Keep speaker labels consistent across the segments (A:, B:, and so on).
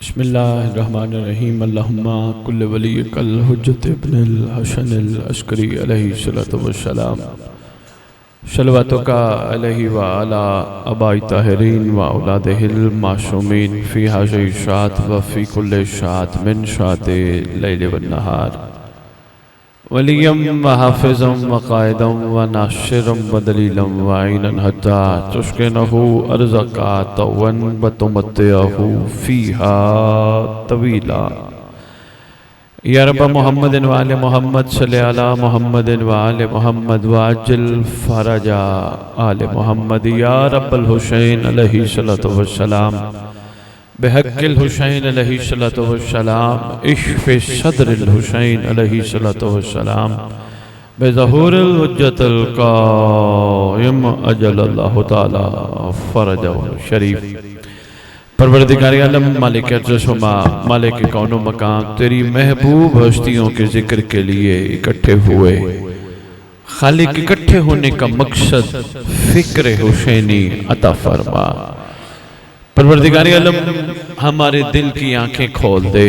A: बिस्मिल्लाहिर्रहमानिर्रहीम। अल्लाहुम्मा कुल्ल वलिय्यकल हुज्जत इब्नुल हसन अल अस्करी अलैहि सल्लतु वस्सलाम शलवातुका अलैहि व अला अबाई ताहिरीन व औलादिहिल मासूमीन फी हाज़िहि शात व फी कुल्लि शात मिन शाति लैल व नहार वलियम व हाफिज़म व कायदम व नाशिरम व दलीलम व ऐनन हत्ता तुस्किनहु अर्ज़का तवन व तुमत्तिअहु फ़ीहा तवीला। या रब्ब मुहम्मदिन व आले मुहम्मद सल्लि अला मुहम्मदिन व आले मुहम्मद व अज्जिल फ़रजा आले मुहम्मद। या रब्बल हुसैन अलैहि सल्लतु वस्सलाम बेहक़्क़िल हुसैन अलैहि सल्लतु वस्सलाम इश्फ़ि सद्रिल हुसैन अलैहि सल्लतु वस्सलाम बेज़हूरिल हुज्जतिल क़ाइम अजलल्लाहु तआला फ़रजहु शरीफ। परवरदिगार आलम मालिक अर्ज़ व मालिक कौनो मकाम तेरी महबूब हस्तियों के जिक्र के लिए इकट्ठे हुए। खालिक इकट्ठे होने का मकसद फ़िक्र हुसैनी अता फरमा। परवरदिगार आलम हमारे दिल की आंखें खोल दे।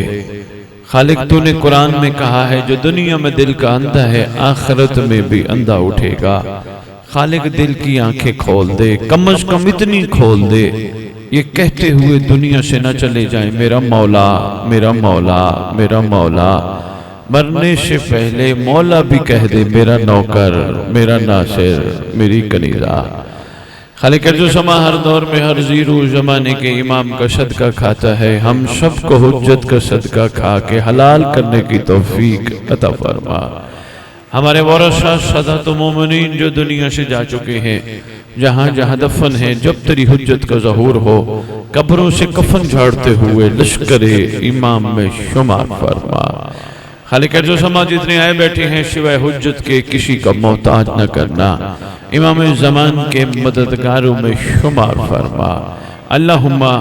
A: खालिक तूने कुरान में कहा है जो दुनिया में दिल का अंधा है आखिरत में भी अंधा उठेगा। खालिक दिल की आंखें खोल दे, कम अज कम इतनी खोल दे ये कहते हुए दुनिया से न चले जाए मेरा मौला मेरा मौला मेरा मौला। मरने से पहले मौला भी कह दे मेरा नौकर मेरा नासिर मेरी कनीज़ा। खालिक अर्ज़ समा हर दौर में हर ज़ीरू ज़माने के इमाम का सदका खाता है। हम सब को हुज्जत का सदका खा के हलाल करने की तौफीक अता फरमा। हमारे वारिसा सदात मोमिनीन जो दुनिया से जा चुके हैं जहाँ जहाँ दफन हैं जब तेरी हुज्जत का ज़हूर हो कब्रों से कफन झाड़ते हुए लश्करे इमाम में शुमार फरमा। खालिक अर्ज़ समा जितने आए बैठे हैं सिवाय हुज्जत के किसी का मोहताज न करना। इमाम ज़मान के मददगारों में शुमार फरमा। अल्लाहुम्मा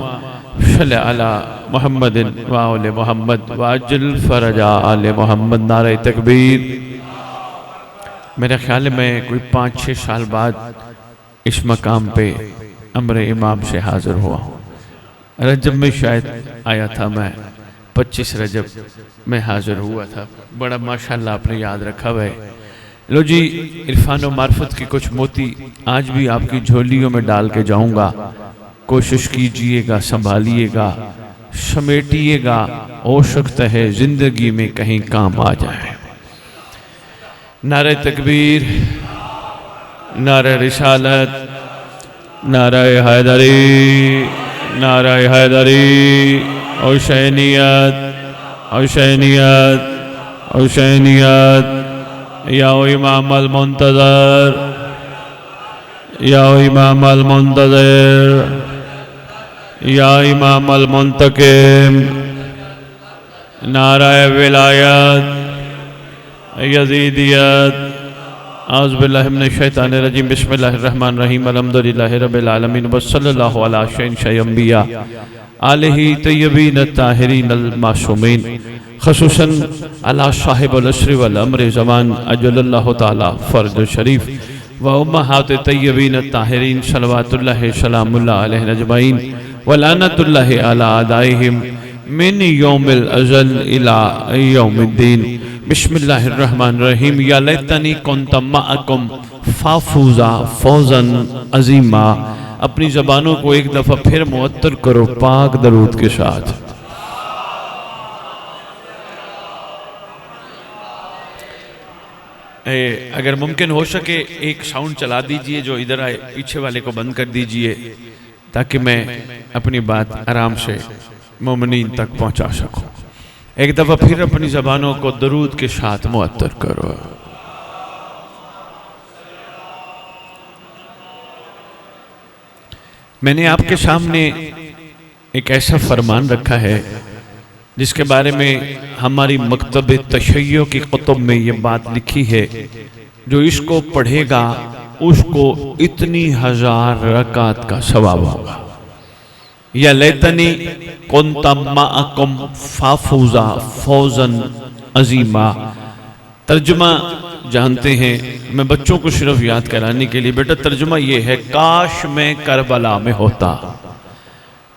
A: सल्लि अला मुहम्मदिन व आले मुहम्मद व अज्जिल फ़रजा आले मुहम्मद। नारे तकबीर। मेरे ख्याल में कोई 5-6 साल बाद इस मकाम पे अमरे इमाम से हाज़िर हुआ हूँ। रजब में शायद आया था मैं, 25 रजब में हाज़िर हुआ था। बड़ा माशाल्लाह आपने याद रखा हुआ है। लो जी, इरफान और मार्फत की कुछ मोती आज भी आपकी झोलियों में डाल के जाऊंगा। कोशिश कीजिएगा, संभालिएगा, समेटिएगा, हो सकता है जिंदगी में कहीं काम आ जाए। नारे तकबीर, नारे रिसालत, नारे हैदरी, नारे हैदरी, हुसैनियत हुसैनियत हुसैनियत। या इमाम अल मुंतज़र या इमाम अल मुंतज़र या इमाम अल मुंतकिम। नाराए विलायत यज़ीदियत। औज़ु बिल्लाहि मिनश शैतानिर रजीम। बिस्मिल्लाहिर रहमानिर रहीम। अल्हम्दुलिल्लाहि रब्बिल आलमीन व सल्लल्लाहु अला सय्यिदिल अंबिया आलिहि तय्यबीन ताहिरीन अल मासूमीन ख़ुसूसन अला साहिबुल अस्र वल अम्र ज़मान अजलल्लाहु तआला फ़र्ज शरीफ व उम्महात तय्यबीन ताहिरीन सलवातुल्लाहि सलामुल्लाहि अलैहिन अजमईन व लानतुल्लाहि अला अदाइहिम मिन यौमिल अज़ल इला यौमिद्दीन। बिस्मिल्लाहिर रहमानिर रहीम। या लैतनी कुन्त मअकुम फ़ाफ़ूज़ा फ़ौज़न अज़ीमा। अपनी ज़बानों को एक दफ़ा फिर मुअत्तर करो पाक दरूद के साथ। अगर मुमकिन हो सके एक साउंड चला दीजिए जो इधर आए, पीछे वाले को बंद कर दीजिए ताकि मैं अपनी बात आराम से मोमिनीन तक पहुंचा सकूं। एक दफ़ा फिर अपनी ज़बानों को दरूद के साथ मुअत्तर करो। मैंने आपके सामने एक ऐसा फरमान रखा है जिसके बारे में हमारी मकतब तशय्यो की कुतुब में ये बात लिखी है, जो इसको पढ़ेगा उसको इतनी 1000 रकात का सवाब होगा। या लैतनी कुन्त मअकुम फ़ाफ़ूज़ा फ़ौज़न अज़ीमा। तर्जुमा जानते हैं, मैं बच्चों को सिर्फ याद कराने के लिए, बेटा तर्जुमा ये है, काश मैं करबला में होता,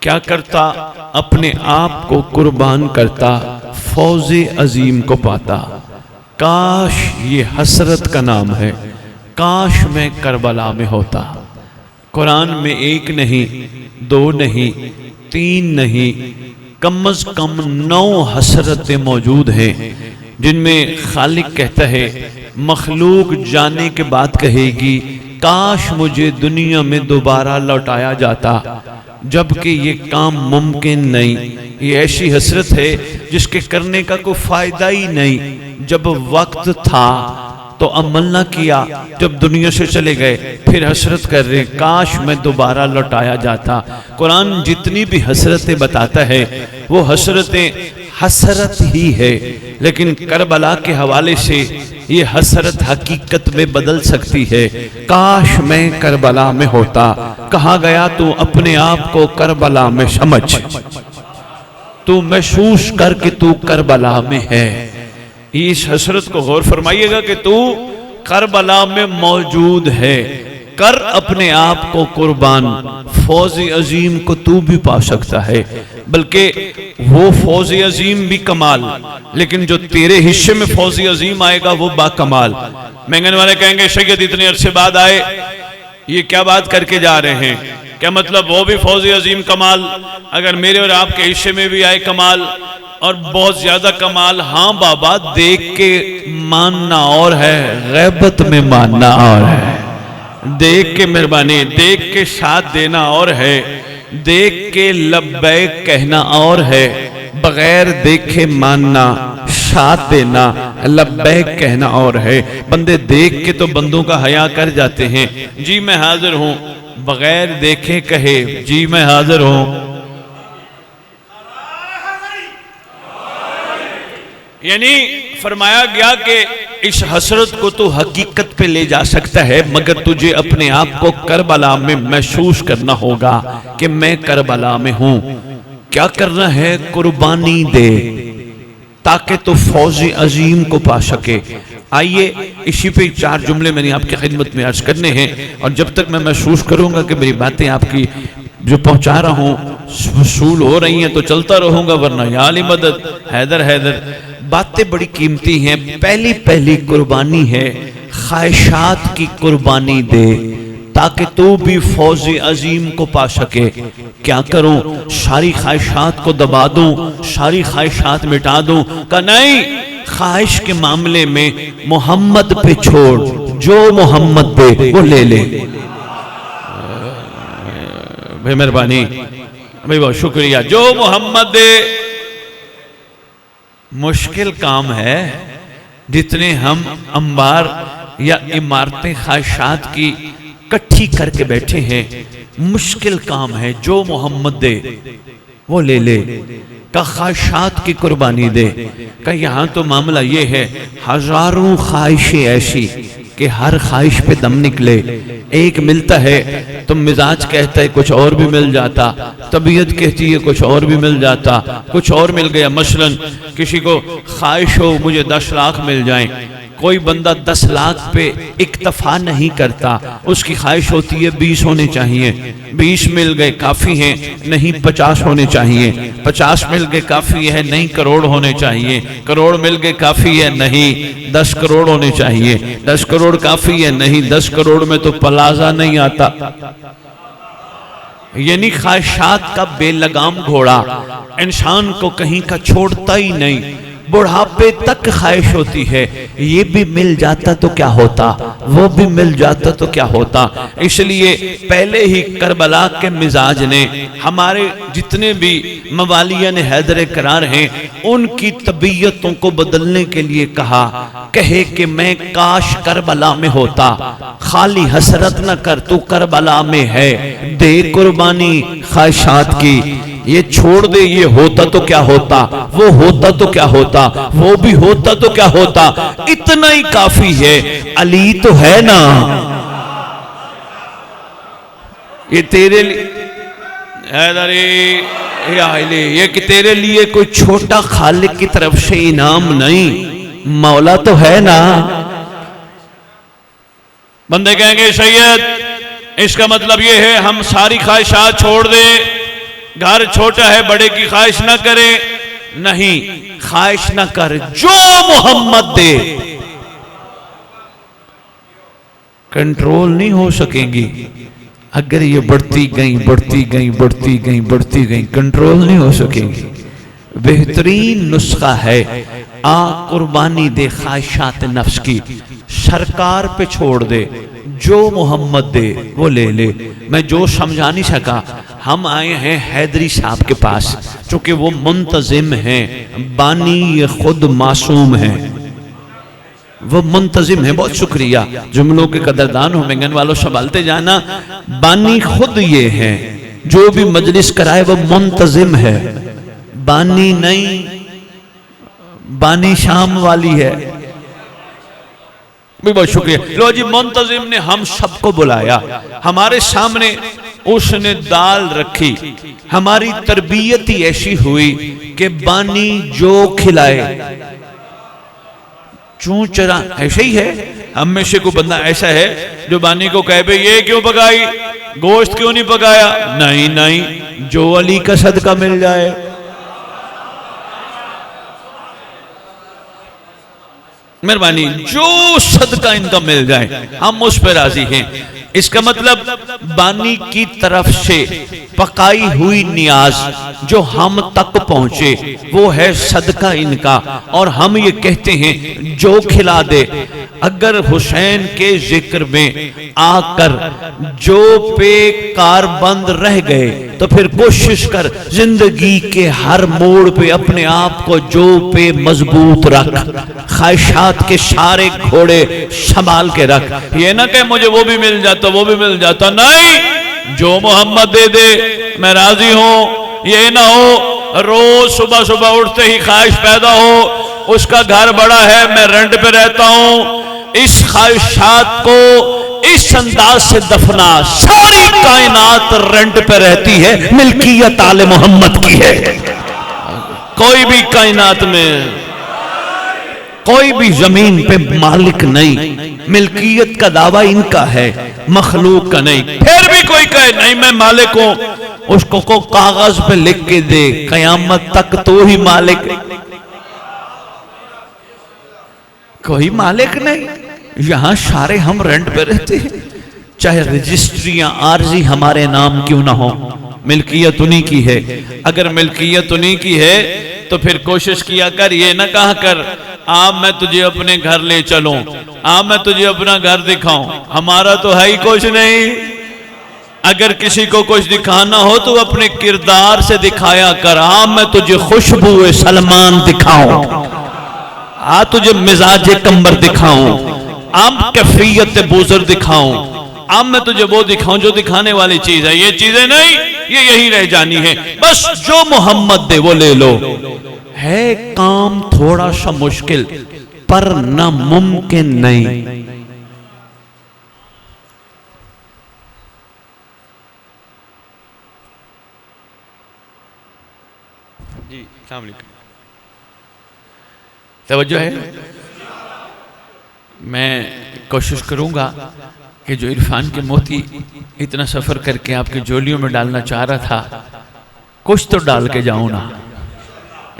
A: क्या करता? अपने आप को कुर्बान करता, फौजे अजीम को पाता। काश ये हसरत का नाम है, काश मैं करबला में होता। कुरान में एक नहीं, दो नहीं, तीन नहीं, कम अज कम 9 हसरतें मौजूद हैं, जिनमें खालिक कहता है, मखलूक जाने के बाद कहेगी, काश मुझे दुनिया में दोबारा लौटाया जाता, जबकि ये काम मुमकिन नहीं। ये ऐसी हसरत है जिसके करने का कोई फायदा ही नहीं। जब वक्त था तो अमल ना किया, जब दुनिया से चले गए फिर हसरत कर रहे, काश मैं दोबारा लौटाया जाता। कुरान जितनी भी हसरतें बताता है वो हसरतें हसरत ही है, लेकिन करबला के हवाले से ये हसरत हकीकत में बदल सकती है। काश मैं करबला में होता। कहा गया तू अपने आप को करबला में समझ, तू महसूस करके तू करबला में है। इस हसरत को गौर फरमाइएगा कि तू करबला में मौजूद है। कर अपने आप को कुर्बान, फौज अजीम को तू भी पा सकता है। बल्कि वो फौज अजीम भी कमाल, लेकिन जो तेरे हिस्से में फौज अजीम आएगा वो बाकमाल। महंगन वाले कहेंगे सैयद इतने अरसे बाद आए, ये क्या बात करके जा रहे हैं? क्या मतलब वो भी फौज अजीम कमाल, अगर मेरे और आपके हिस्से में भी आए कमाल, और बहुत ज्यादा कमाल। हाँ बाबा, देख के मानना और है, गैबत में मानना और है। देख के मेहरबानी, देख के साथ देना और है, देख के लब्बैक कहना और है, बगैर देखे मानना, साथ देना, लब्बैक कहना और है। बंदे देख के तो बंदों का हया कर जाते हैं, जी मैं हाजिर हूं, बगैर देखे कहे जी मैं हाजिर हूं। यानी फरमाया गया कि इस हसरत को तो हकीकत पे ले जा सकता है, मगर तुझे अपने आप को करबला में महसूस करना होगा कि मैं करबला में हूं। क्या करना है? कुर्बानी दे, ताकि तो फौज अजीम को पा सके। आइए इसी पे 4 जुमले मैंने आपकी खिदमत में अर्ज करने हैं, और जब तक मैं महसूस करूंगा कि मेरी बातें आपकी जो पहुंचा रहा हूं वसूल हो रही हैं तो चलता रहूंगा, वरना या अली मदद, हैदर हैदर। बातें बड़ी कीमती हैं। पहली कुर्बानी है, ख्वाहिशात की कुर्बानी दे, ताकि तू भी फौज अजीम को पा सके। क्या करूं? सारी ख्वाहिशात को दबा दूं, सारी ख्वाहिशात मिटा दूं? का नहीं, ख्वाहिश के मामले में मोहम्मद पे छोड़, जो मोहम्मद दे वो ले ले। भाई मेहरबानी, भाई बहुत शुक्रिया। जो मोहम्मद दे, मुश्किल काम है। जितने हम अंबार या इमारतें ख्वाहिशात की इकट्ठी करके बैठे हैं, मुश्किल काम है। जो मोहम्मद दे वो ले ले। का ख्वाहिशात की कुर्बानी दे। का यहाँ तो मामला ये है, हजारों ख्वाहिशें ऐसी कि हर ख्वाहिश पे दम निकले। एक मिलता है तो मिजाज कहता है कुछ और भी मिल जाता, तबीयत कहती है कुछ और भी मिल जाता, कुछ और मिल गया। मसलन किसी को ख्वाहिश हो मुझे 10 लाख मिल जाएं, कोई बंदा 10 लाख पे इक्तफा नहीं करता, उसकी ख्वाहिश होती है 20 होने चाहिए। 20 मिल गए काफी हैं, नहीं 50 होने चाहिए। 50 मिल गए काफी है, नहीं करोड़ होने चाहिए। करोड़ मिल गए काफी है, नहीं 10 करोड़ होने चाहिए। 10 करोड़ काफी है, नहीं 10 करोड़ में तो प्लाजा नहीं आता। यानी ख्वाहिशात का बेलगाम घोड़ा इंसान को कहीं का छोड़ता ही नहीं, बुढ़ापे तक ख्वाहिश होती है। ये भी मिल जाता तो क्या होता, वो भी मिल जाता तो क्या होता। इसलिए पहले ही करबला के मिजाज ने हमारे जितने भी मवालियान हैदर करार हैं, उनकी तबीयतों को बदलने के लिए कहा, कहे कि मैं काश करबला में होता। खाली हसरत न कर, तू करबला में है, दे कुर्बानी ख्वाहिशात की। ये छोड़ दे, ये होता तो क्या होता, वो होता तो क्या होता, वो भी होता तो क्या होता। इतना ही काफी है। अली तो है ना, ये तेरे लिए ये कि तेरे लिए कोई छोटा खालिक की तरफ से इनाम नहीं, मौला तो है ना। बंदे कहेंगे सैयद इसका मतलब ये है हम सारी ख्वाहिशात छोड़ दे, घर छोटा है, बड़े की ख्वाहिश ना करे, नहीं, ख्वाहिश ना कर, जो मोहम्मद दे। कंट्रोल नहीं हो सकेंगी अगर ये बढ़ती गई बढ़ती गई बढ़ती गई बढ़ती गई, कंट्रोल नहीं हो सकेंगी। बेहतरीन नुस्खा है, आ कुर्बानी दे ख्वाहिशात नफ्स की, सरकार पे छोड़ दे, जो मोहम्मद दे वो ले ले। मैं जो समझा नहीं सका, हम आए हैं हैदरी साहब के पास, चूंकि वो मुंतजिम हैं, बानी ये खुद मासूम हैं, वो मुंतजिम है। बहुत शुक्रिया, जुमलों के कदरदान हो, मेंगन वालों संभालते जाना। बानी खुद ये है, जो भी मजलिस कराए वो मुंतजिम है, बानी नहीं, बानी शाम वाली है। बहुत शुक्रिया। लो जी, मुंतजिम ने हम सबको बुलाया, हमारे सामने उसने दाल रखी, हमारी तरबियत ही ऐसी हुई कि बानी जो खिलाए चूं चरा। ऐसे ही है, हम में से कोई बंदा ऐसा है जो बानी को कहे भाई ये क्यों पकाई, गोश्त क्यों नहीं पकाया? नहीं नहीं, जो अली का सदका मिल जाए। मेहरबानी, जो सदका इनका मिल जाए हम उस पर राजी हैं। इसका मतलब बानी की तरफ से पकाई हुई नियाज जो हम तक पहुंचे वो है सदका इनका, और हम ये कहते हैं जो खिला दे। अगर हुसैन के जिक्र में आकर जो पे कारबंद रह गए तो फिर कोशिश कर जिंदगी के हर मोड़ पे अपने आप को जो पे मजबूत रख, ख्वाहिशात के सारे घोड़े संभाल के रख। ये ना कहे मुझे वो भी मिल जाता वो भी मिल जाता, नहीं, जो मोहम्मद दे दे मैं राजी हूं। ये ना हो रोज सुबह सुबह उठते ही ख्वाहिश पैदा हो, उसका घर बड़ा है मैं रेंट पे रहता हूं। इस ख्वाहिशात को इस अंदाज से दफना, सारी कायनात रेंट पे रहती है, मिल्कियत आले मोहम्मद की है। कोई भी कायनात में कोई भी जमीन पे मालिक नहीं, मिल्कियत का दावा इनका है, मखलूक का नहीं। फिर भी कोई कहे नहीं मैं मालिक हूं, उसको को कागज पे लिख के दे, कयामत तक तो ही मालिक। कोई मालिक नहीं, यहां सारे हम रेंट पे रहते हैं, चाहे रजिस्ट्रियां आर्जी हमारे नाम क्यों ना हो, मिल्कियत उन्हीं की है। अगर मिल्कियत उन्हीं की है तो फिर कोशिश किया कर, ये ना कहा कर आप मैं तुझे अपने घर ले चलूं, आप मैं तुझे अपना घर दिखाऊं, हमारा तो है ही कुछ नहीं। अगर किसी को कुछ दिखाना हो तो अपने किरदार से दिखाया कर। आप मैं तुझे खुशबू सलमान दिखाऊं, आ तुझे मिजाज कंबर दिखाऊं, आप कैफियत बुजुर्ग दिखाऊं, अब मैं तुझे वो दिखाऊं जो दिखाने वाली चीज है। ये चीजें नहीं, ये यही रह जानी है। बस जो मोहम्मद दे वो ले लो। है काम थोड़ा सा मुश्किल पर नामुमकिन नहीं। जी अस्सलाम वालेकुम, तवज्जो है। मैं कोशिश करूंगा कि जो इरफान के मोती इतना सफर करके आपके झोलियों में डालना चाह रहा था, कुछ तो डाल के जाऊं ना।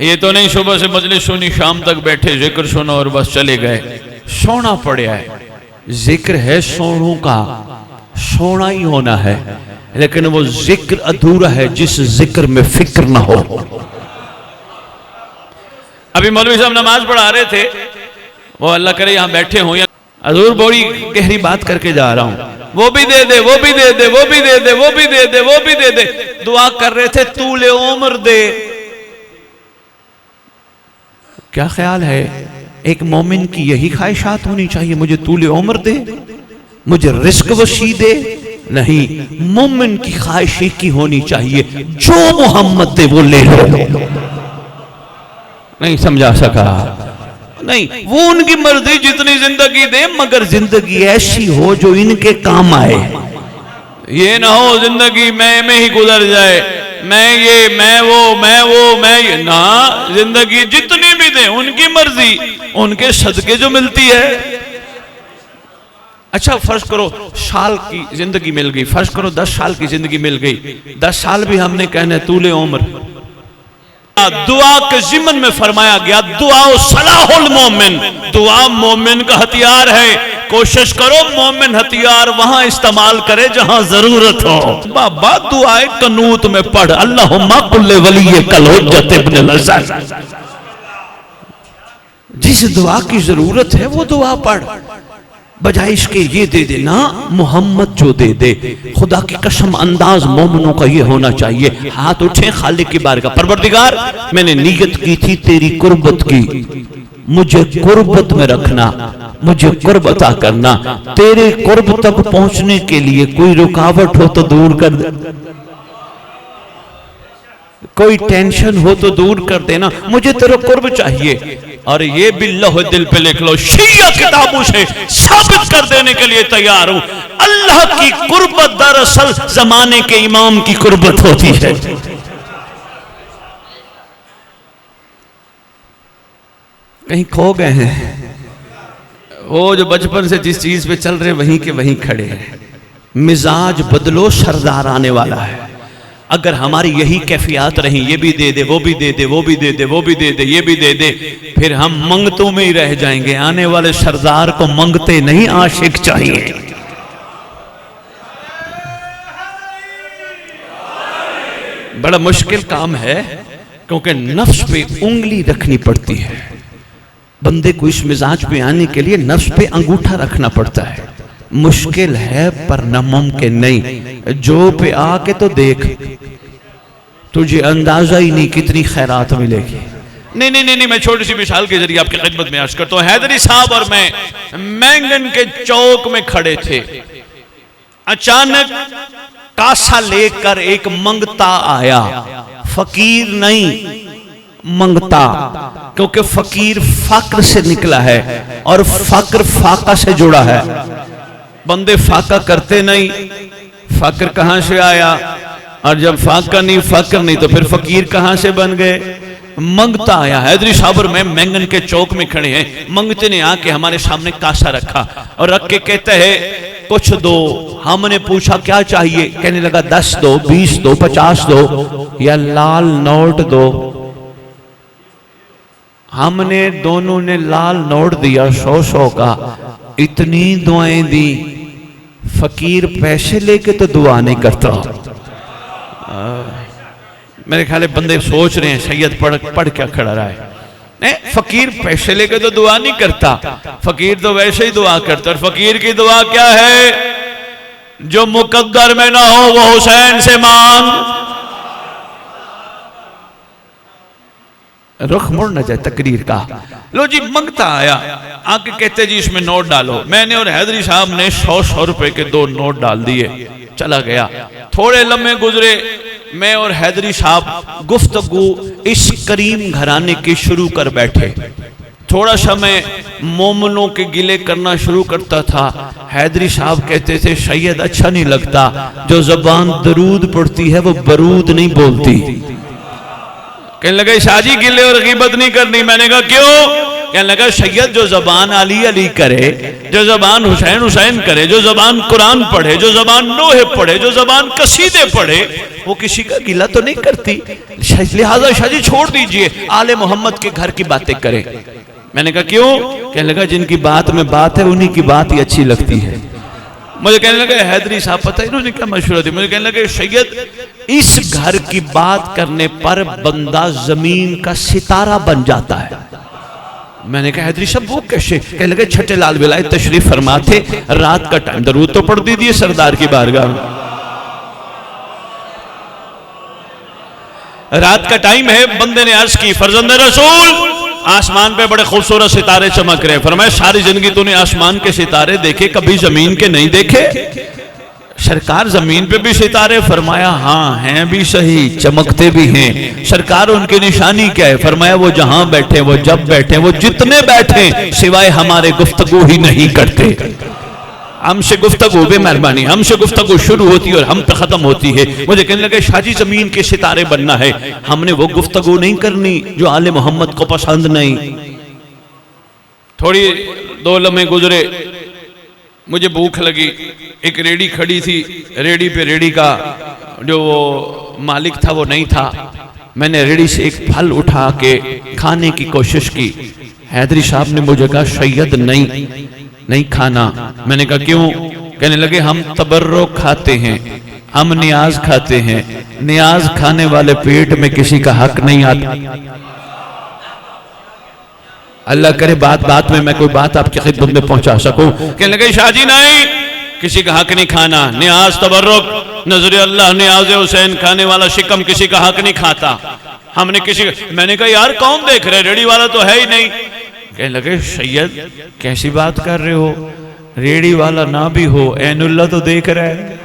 A: ये तो नहीं सुबह से मजलिस सुनी, शाम तक बैठे जिक्र सुना और बस चले गए। सोना पड़ा है, जिक्र है सोनों का, सोना ही होना है, लेकिन वो जिक्र अधूरा है जिस जिक्र में फिक्र ना हो। अभी मौलवी साहब नमाज पढ़ा रहे थे, वो अल्लाह करे यहाँ बैठे हो या हजूर बड़ी गहरी बात करके जा रहा हूं, वो भी दे दे वो भी दे दे वो भी दे दे वो भी दे दे वो भी दे दे, दुआ कर रहे थे तूले उम्र दे। क्या ख्याल है, एक मोमिन की यही ख्वाहिशात होनी चाहिए, मुझे तूले उम्र दे, मुझे रिस्क वसी दे? नहीं, मोमिन की ख्वाहिश की होनी चाहिए जो मोहम्मद दे वो ले लो। नहीं समझा सका? नहीं, वो उनकी मर्जी जितनी जिंदगी दे, मगर जिंदगी ऐसी हो जो इनके काम आए। ये ना हो जिंदगी मैं में ही गुजर जाए, मैं ये मैं वो मैं ये ना। जिंदगी जितनी भी दे उनकी मर्जी, उनके सदके जो मिलती है। अच्छा फर्ज करो साल की जिंदगी मिल गई, फर्ज करो 10 साल की जिंदगी मिल गई, 10 साल भी हमने कहना तूले उम्र। दुआ के जिम्मन में फरमाया गया दुआ सलाहुल मोमिन, दुआ मोमिन का हथियार है। कोशिश करो मोमिन हथियार वहां इस्तेमाल करे जहां जरूरत हो। बाबा दुआए कनूत में पढ़ अल्लाहुम्मा कुल्ले वली कल हुज्जत इब्न लज़्ज़त, जिस दुआ की जरूरत है वो दुआ पढ़, बजाय इसके ये दे देना मोहम्मद जो दे दे। खुदा की कसम अंदाज मोमिनों का ये होना चाहिए, हाथ उठे खालिक की बारगाह, परवरदिगार मैंने नीयत की थी तेरी कुर्बत की, मुझे कुर्बत में रखना, मुझे कुर्ब अता करना, तेरे कुर्ब तक पहुंचने के लिए कोई रुकावट हो तो दूर कर दे, कोई टेंशन हो तो दूर कर देना, मुझे तेरा कुर्ब चाहिए। और ये बिल्लाह दिल पे लिख लो, शिया किताबों से साबित कर देने के लिए तैयार हूं, अल्लाह की कुर्बत दरअसल जमाने के इमाम की कुर्बत होती है। कहीं खो गए हैं, वो जो बचपन से जिस चीज पे चल रहे वहीं के वहीं खड़े हैं। मिजाज बदलो, सरदार आने वाला है। अगर हमारी यही कैफियत रही, ये भी दे दे, वो भी दे दे, वो भी दे दे, वो भी दे दे, ये भी दे दे, फिर हम मंगतों में ही रह जाएंगे। आने वाले सरदार को मंगते नहीं आशिक चाहिए। बड़ा मुश्किल काम है, क्योंकि नफ्स पे उंगली रखनी पड़ती है। बंदे को इस मिजाज पे आने के लिए नफ्स पे अंगूठा रखना पड़ता है। मुश्किल है पर नामुमकिन नहीं। जो पे आके तो देख, तुझे अंदाजा ही नहीं कितनी खैरात मिलेगी। नहीं नहीं नहीं, मैं छोटी सी मिसाल के जरिए आपकी खिदमत में अर्ज करता हूं। हैदरी साहब और मैं मैंगन के चौक में खड़े थे, अचानक कासा लेकर एक मंगता आया। फकीर नहीं, मंगता, क्योंकि फकीर फक्र से निकला है और फक्र फाका से जुड़ा है। बंदे फाका करते नहीं, फक्र कहां से आया? और जब फाका नहीं, फक्र नहीं, तो फिर फकीर कहां से बन गए? मंगता आया। हैदरी साहब और मैं मैंगन के चौक में खड़े हैं। मंगते ने आके हमारे सामने कासा रखा और रख के कहते हैं कुछ दो। हमने पूछा क्या चाहिए? कहने लगा 10 दो, 20 दो, 50 दो, या लाल नोट दो। हमने दोनों ने लाल नोट दिया 100-100 का। इतनी दुआएं दी, फकीर पैसे लेके तो दुआ नहीं करता। मेरे ख्याल बंदे सोच रहे हैं सैयद पढ़ क्या खड़ा रहा है। फकीर पैसे लेके तो दुआ नहीं करता, फकीर तो वैसे ही दुआ करता। और फकीर की दुआ क्या है? जो मुकद्दर में ना हो वो हुसैन से मांग। रुख मुड़ न जाए तकरीर का। लो जी, मंगता आया, आके कहते जी इसमें नोट डालो। मैंने और हैदरी साहब ने 100-100 रुपए के 2 नोट डाल दिए, चला गया। थोड़े लम्हे गुजरे, मैं और हैदरी साहब गुफ्तगू इस करीम घराने की शुरू कर बैठे। थोड़ा समय मोमनों के गिले करना शुरू करता था। हैदरी साहब कहते थे सैयद अच्छा नहीं लगता, जो जबान दरूद पढ़ती है वो बरूद नहीं बोलती। कहने लगे शाहजी गिले और ग़ीबत नहीं करनी। मैंने कहा क्यों? कहने लगा सैयद जो जबान अली अली करे, जो जबान हुसैन हुसैन करे, जो जबान कुरान पढ़े, जो जबान नोहे पढ़े, जो जबान कसीदे पढ़े, वो किसी का गिला तो नहीं करती। लिहाजा शाहजी छोड़ दीजिए, आले मोहम्मद के घर की बातें करें। मैंने कहा क्यों? कहने लगा जिनकी बात में बात है उन्हीं की बात ही अच्छी लगती है। मुझे कहने लगे हैदरी साहब पता है इन्होंने क्या मशवरा दी? मुझे कहने लगे सैयद इस घर की बात करने पर बंदा जमीन का सितारा बन जाता है। मैंने कहा हैदरी साहब वो कैसे? कहने लगे छठे लाल विलायत तशरीफ फरमा थे, रात का टाइम, दरूद तो पढ़ दीजिए सरदार की बारगाह में। रात का टाइम है, बंदे ने अर्ज की फरजंदे रसूल आसमान पे बड़े खूबसूरत सितारे चमक रहे। फरमाया सारी जिंदगी तूने आसमान के सितारे देखे, कभी जमीन के नहीं देखे? सरकार जमीन पे भी सितारे? फरमाया हाँ हैं भी सही, चमकते भी हैं। सरकार उनकी निशानी क्या है? फरमाया वो जहां बैठे, वो जब बैठे, वो जितने बैठे, सिवाय हमारे गुफ्तगू ही नहीं करते। हमसे गुफ्तगू बेमेहरबानी, हमसे गुफ्तगू शुरू होती है और हम पे खत्म होती है। मुझे कहने लगे शाहजी जमीन के सितारे बनना है, हमने वो गुफ्तगू नहीं करनी जो आले मोहम्मद को पसंद नहीं। थोड़ी 2 लम्हे गुजरे, मुझे भूख लगी, एक रेडी खड़ी थी, रेडी पे रेडी का जो वो मालिक था वो नहीं था। मैंने रेडी से एक फल उठा के खाने की कोशिश की। हैदरी साहब ने मुझे कहा सैयद नहीं खाना। मैंने कहा क्यों? कहने लगे हम तबर्रुक खाते हैं, हम नियाज खाते हैं, नियाज खाने वाले पेट में किसी का हक नहीं आता। अल्लाह करे बात बात में मैं कोई बात आपकी खिदमत में पहुंचा सकूं। कहने लगे शाहजी नहीं, किसी का हक नहीं खाना, नियाज तबर्रुक, नजर अल्लाह नियाज हुसैन खाने वाला शिकम किसी का हक नहीं खाता। हमने किसी, मैंने कहा यार कौन देख रहे, रेडी वाला तो है ही नहीं। कहने लगे सैयद कैसी बात कर रहे हो, रेडी वाला ना भी हो, ऐनुल्लाह तो देख रहा है।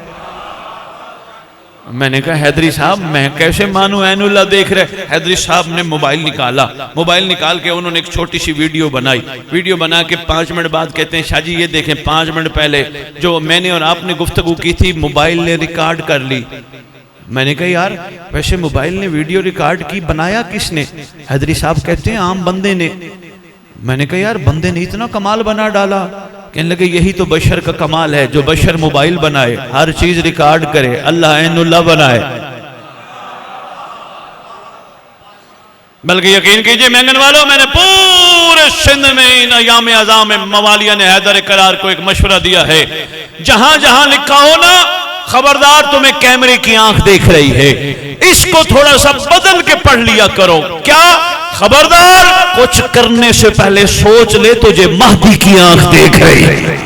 A: मैंने कहा हैदरी साहब मैं कैसे मानूं ऐनुल्लाह देख रहे। हैदरी साहब ने मोबाइल निकाला, मोबाइल निकाल के उन्होंने एक छोटी सी वीडियो बनाई। वीडियो बना के 5 मिनट बाद कहते हैं शाहजी ये देखें 5 मिनट पहले जो मैंने और आपने गुफ्तगू की थी मोबाइल ने रिकॉर्ड कर ली। मैंने कहा यार वैसे मोबाइल ने वीडियो रिकॉर्ड की, बनाया किसने? हैदरी साहब कहते हैं आम बंदे ने। मैंने कहा यार बंदे ने इतना कमाल बना डाला। कहने लगे यही तो बशर का कमाल है, जो बशर मोबाइल बनाए, हर चीज रिकॉर्ड करे, अल्लाह ऐनुल्लाह बनाए। बल्कि यकीन कीजिए मैंगन वालों, मैंने पूरे सिंध में इन अयाम अज़ाम में मवालिया ने हैदर करार को एक मशवरा दिया है, जहां जहां लिखा हो ना खबरदार तुम्हें कैमरे की आंख देख रही है, इसको थोड़ा सा बदल के पढ़ लिया करो। क्या? खबरदार कुछ करने से पहले सोच ले तुझे महदी की आंख देख रही है।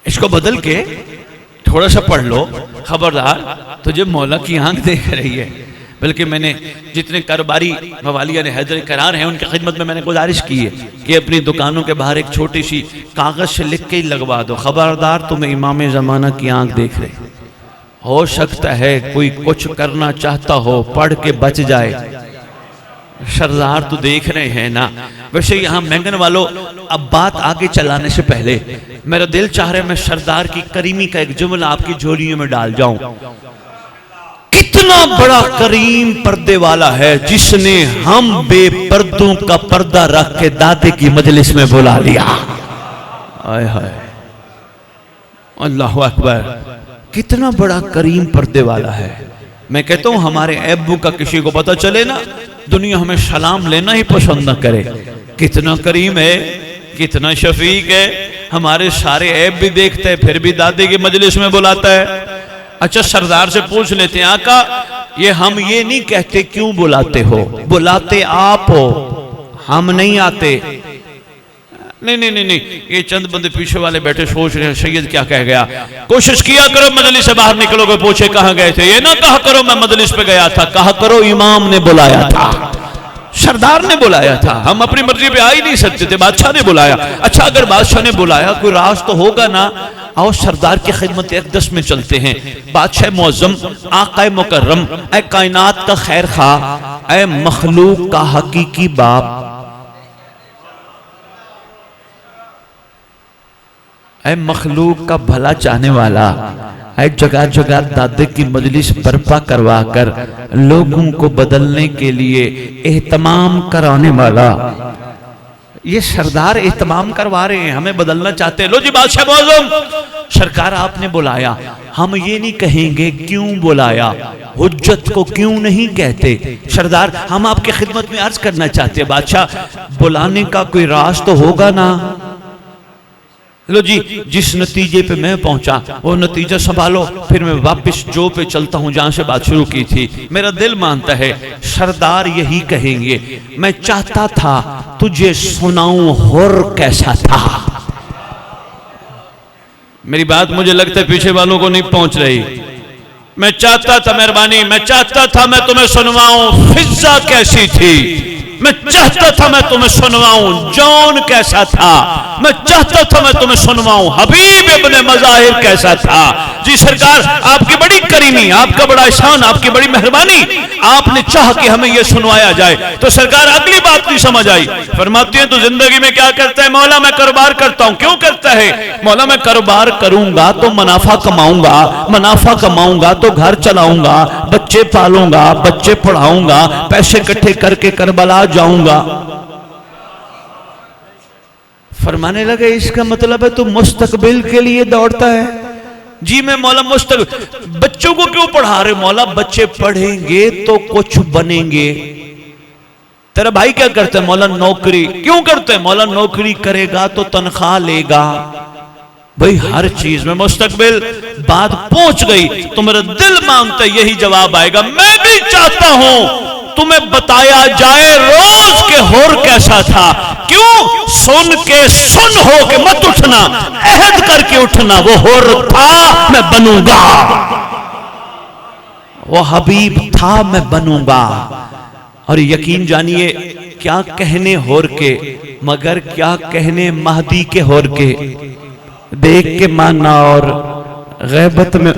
A: इसको बदल के थोड़ा सा पढ़ लो, खबरदार तुझे मौला की आंख देख रही है। बल्कि मैंने जितने कारोबारी मवालिया ने हैदर करार हैं उनकी खिदमत में मैंने गुजारिश की है कि अपनी दुकानों के बाहर एक छोटी सी कागज से लिख के ही लगवा दो, खबरदार तुम्हें इमाम ज़माना की आंख देख रही। हो सकता है कोई कुछ करना चाहता हो, पढ़ के बच जाए। सरदार तो देख रहे हैं ना। वैसे यहाँ मैंगन वालों अब बात आगे चलाने से पहले मेरा दिल चाह रहा है मैं सरदार की करीमी का एक जुमला आपकी झोलियों में डाल जाऊं। कितना बड़ा करीम पर्दे वाला है जिसने हम बेपर्दों का पर्दा रख के दादे की मजलिस में बुला लिया। आय हाय अल्लाह अकबर, कितना बड़ा करीम पर्दे वाला है। मैं कहता हूं हमारे ऐबों का किसी को पता चले ना, दुनिया हमें सलाम लेना ही पसंद न करे। कितना करीम है, कितना शफीक है, हमारे सारे ऐब भी देखता है, फिर भी दादी की मजलिस में बुलाता है। अच्छा सरदार से पूछ लेते हैं आका ये हम ये नहीं कहते क्यों बुलाते हो, बुलाते आप हो, हम नहीं आते। नहीं, ये चंद बंदे पीछे वाले बैठे सोच रहे हैं सैयद क्या कह गया। कोशिश किया करो मजलिस से बाहर निकलोगे पूछे कहां गए थे, ये ना कहा करो मैं मजलिस पे गया था, कहा करो इमाम ने बुलाया था, सरदार ने बुलाया था, हम अपनी मर्जी पे आ ही नहीं सकते थे, बादशाह ने बुलाया। अच्छा अगर बादशाह ने बुलाया कोई राज तो होगा ना। आओ सरदार की खिदमत अक़दस में चलते हैं। बादशाह मुअज़्ज़म, आक़ाए मुकर्रम, ऐ कायनात का खैर खा, ऐ मखलूक का हकीकी बाप, ऐ मखलूक का भला चाहने वाला, ऐ जगह जगह दादे की मजलिस बर्पा करवा कर लोगों को बदलने के लिए एहतमाम कराने वाला। ये सरदार एहतमाम करवा रहे हैं, हमें बदलना चाहते हैं। लो जी बादशाह मुअज़्ज़म, सरकार आपने बुलाया, हम ये नहीं कहेंगे क्यों बुलाया, हुज्जत को क्यों नहीं कहते। सरदार हम आपकी खिदमत में अर्ज करना चाहते हैं बादशाह बुलाने का कोई राज तो होगा ना। लो जी जिस नतीजे पे मैं पहुंचा वो नतीजा संभालो, फिर मैं वापस जो पे चलता हूं जहां से बात शुरू की थी। मेरा दिल मानता है सरदार यही कहेंगे, मैं चाहता था तुझे सुनाऊं हुर कैसा था। मेरी बात मुझे लगता है पीछे वालों को नहीं पहुंच रही। मैं चाहता था, मेहरबानी, मैं चाहता था मैं तुम्हें सुनवाऊं फिजा कैसी थी, मैं चाहता था मैं तुम्हें सुनवाऊं जौन कैसा था, मैं चाहता था मैं तुम्हें सुनवाऊं हबीब इब्ने मज़ाहिर कैसा था। जी सरकार आपकी बड़ी करीमी, आपका बड़ा एहसान, आपकी बड़ी मेहरबानी, आपने चाह कि हमें यह सुनवाया जाए। तो सरकार अगली बात नहीं समझ आई, फरमाती है तो जिंदगी में क्या करता है मौला, मैं कारोबार करता हूं। क्यों करता है मौला? मैं कारोबार करूंगा तो मुनाफा कमाऊंगा, मुनाफा कमाऊंगा तो घर चलाऊंगा, बच्चे पालूंगा, बच्चे पढ़ाऊंगा, पैसे इकट्ठे करके करबला जाऊंगा।
B: फरमाने लगे इसका मतलब है तू मुस्तकबिल के लिए दौड़ता है। जी मैं मौला मुस्तकबिल। बच्चों को क्यों पढ़ा रहे मौला? बच्चे पढ़ेंगे तो कुछ बनेंगे। तेरा भाई क्या करता है? मौला नौकरी। क्यों करते हैं? मौला नौकरी करेगा तो तनख्वाह लेगा। भाई हर चीज में मुस्तकबिल। बात पहुंच गई तो मेरा दिल मांगता यही जवाब आएगा। मैं भी चाहता हूं तुम्हें बताया जाए रोज के होर कैसा था। क्यों? सुन के सुन हो के मत उठना, अहद करके उठना। वो होर था मैं बनूंगा, वो हबीब था मैं बनूंगा। और यकीन जानिए क्या कहने होर के, मगर क्या कहने महदी के होर के। देख के मानना और गैबत में।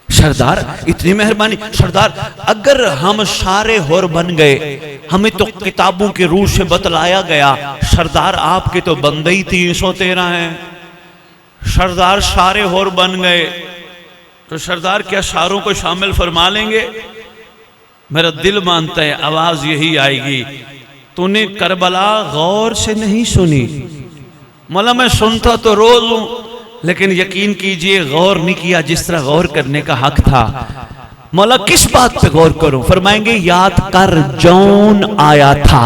B: सरदार इतनी मेहरबानी। सरदार अगर हम सारे होर बन गए, हमें तो किताबों के रूह से बतलाया गया सरदार आपके तो बंदे ही 313 हैं। सरदार सारे होर बन गए तो सरदार क्या सारों को शामिल फरमा लेंगे? मेरा दिल मानता है आवाज यही आएगी, तूने करबला गौर से नहीं सुनी। मौला मैं सुनता तो रोज हूं, लेकिन यकीन कीजिए गौर नहीं किया जिस तरह गौर करने का हक था। मौला किस बात पे गौर करूं? फरमाएंगे याद कर जौन आया था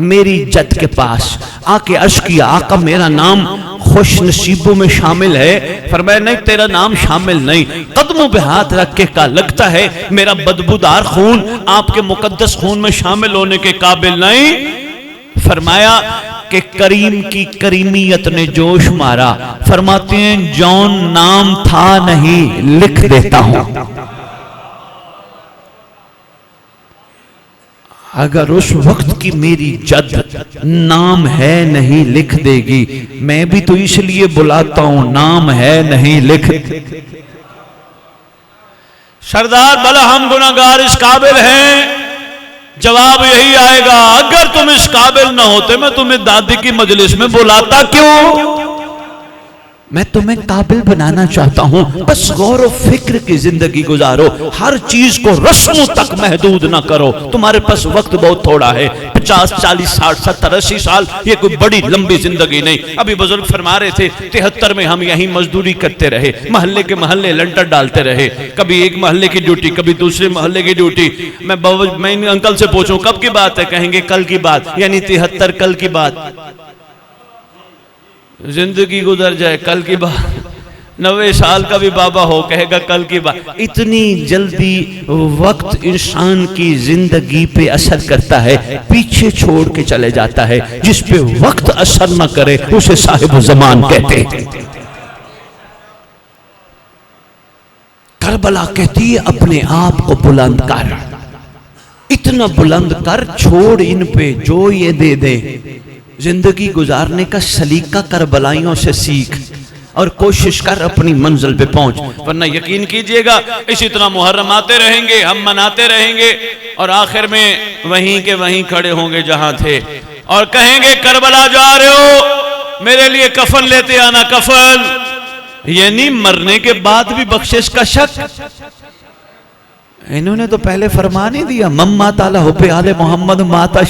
B: मेरी जद के पास आके अर्ज किया आका मेरा नाम खुश नसीबों में शामिल है। फरमाया नहीं तेरा नाम शामिल नहीं। कदमों पे हाथ रख के कहा लगता है मेरा बदबूदार खून आपके मुकद्दस खून में शामिल होने के काबिल नहीं। फरमाया कि करीम की करीमियत ने जोश मारा। फरमाते हैं जौन नाम था नहीं लिख देता हूं। अगर उस वक्त की मेरी जद नाम है नहीं लिख देगी, मैं भी तो इसलिए बुलाता हूं नाम है नहीं लिख। सरदार भला हम गुनाहगार इस काबिल हैं? जवाब यही आएगा अगर तुम इस काबिल ना होते मैं तुम्हें दादी की मजलिस में बुलाता क्यों? मैं तुम्हें काबिल बनाना चाहता हूं, बस गौर व फिक्र की जिंदगी गुजारो, हर चीज को रस्मों तक महदूद ना करो। तुम्हारे पास वक्त बहुत थोड़ा है, 50, 40, 60, 70, 80 साल, ये कोई बड़ी लंबी जिंदगी नहीं। अभी बुजुर्ग फरमा रहे थे 73 में हम यहीं मजदूरी करते रहे, मोहल्ले के मोहल्ले लंटर डालते रहे, कभी एक मोहल्ले की ड्यूटी कभी दूसरे मोहल्ले की ड्यूटी। मैं अंकल से पूछूं कब की बात है, कहेंगे कल की बात, यानी 73 कल की बात। जिंदगी गुजर जाए कल की बात, 90 साल का भी बाबा हो कहेगा कल की बात। इतनी जल्दी वक्त इंसान की जिंदगी पे असर करता है, पीछे छोड़ के चले जाता है। जिस पे वक्त असर न करे उसे साहिब ज़मान कहते हैं। करबला कहती है अपने आप को बुलंद कर, इतना बुलंद कर, छोड़ इन पे जो ये दे दे। जिंदगी गुजारने का सलीका करबलाइयों से सीख और कोशिश कर अपनी मंजिल पे पहुंच, वरना यकीन कीजिएगा इसी तरह मुहर्रम आते रहेंगे, हम मनाते रहेंगे और आखिर में वहीं के वहीं खड़े होंगे जहां थे और कहेंगे करबला जा रहे हो मेरे लिए कफन लेते आना। कफन यानी मरने के बाद भी बख्शिश का शक। इन्होंने तो पहले फरमान ही दिया मम्मा ताला हो पे आले मोहम्मद माता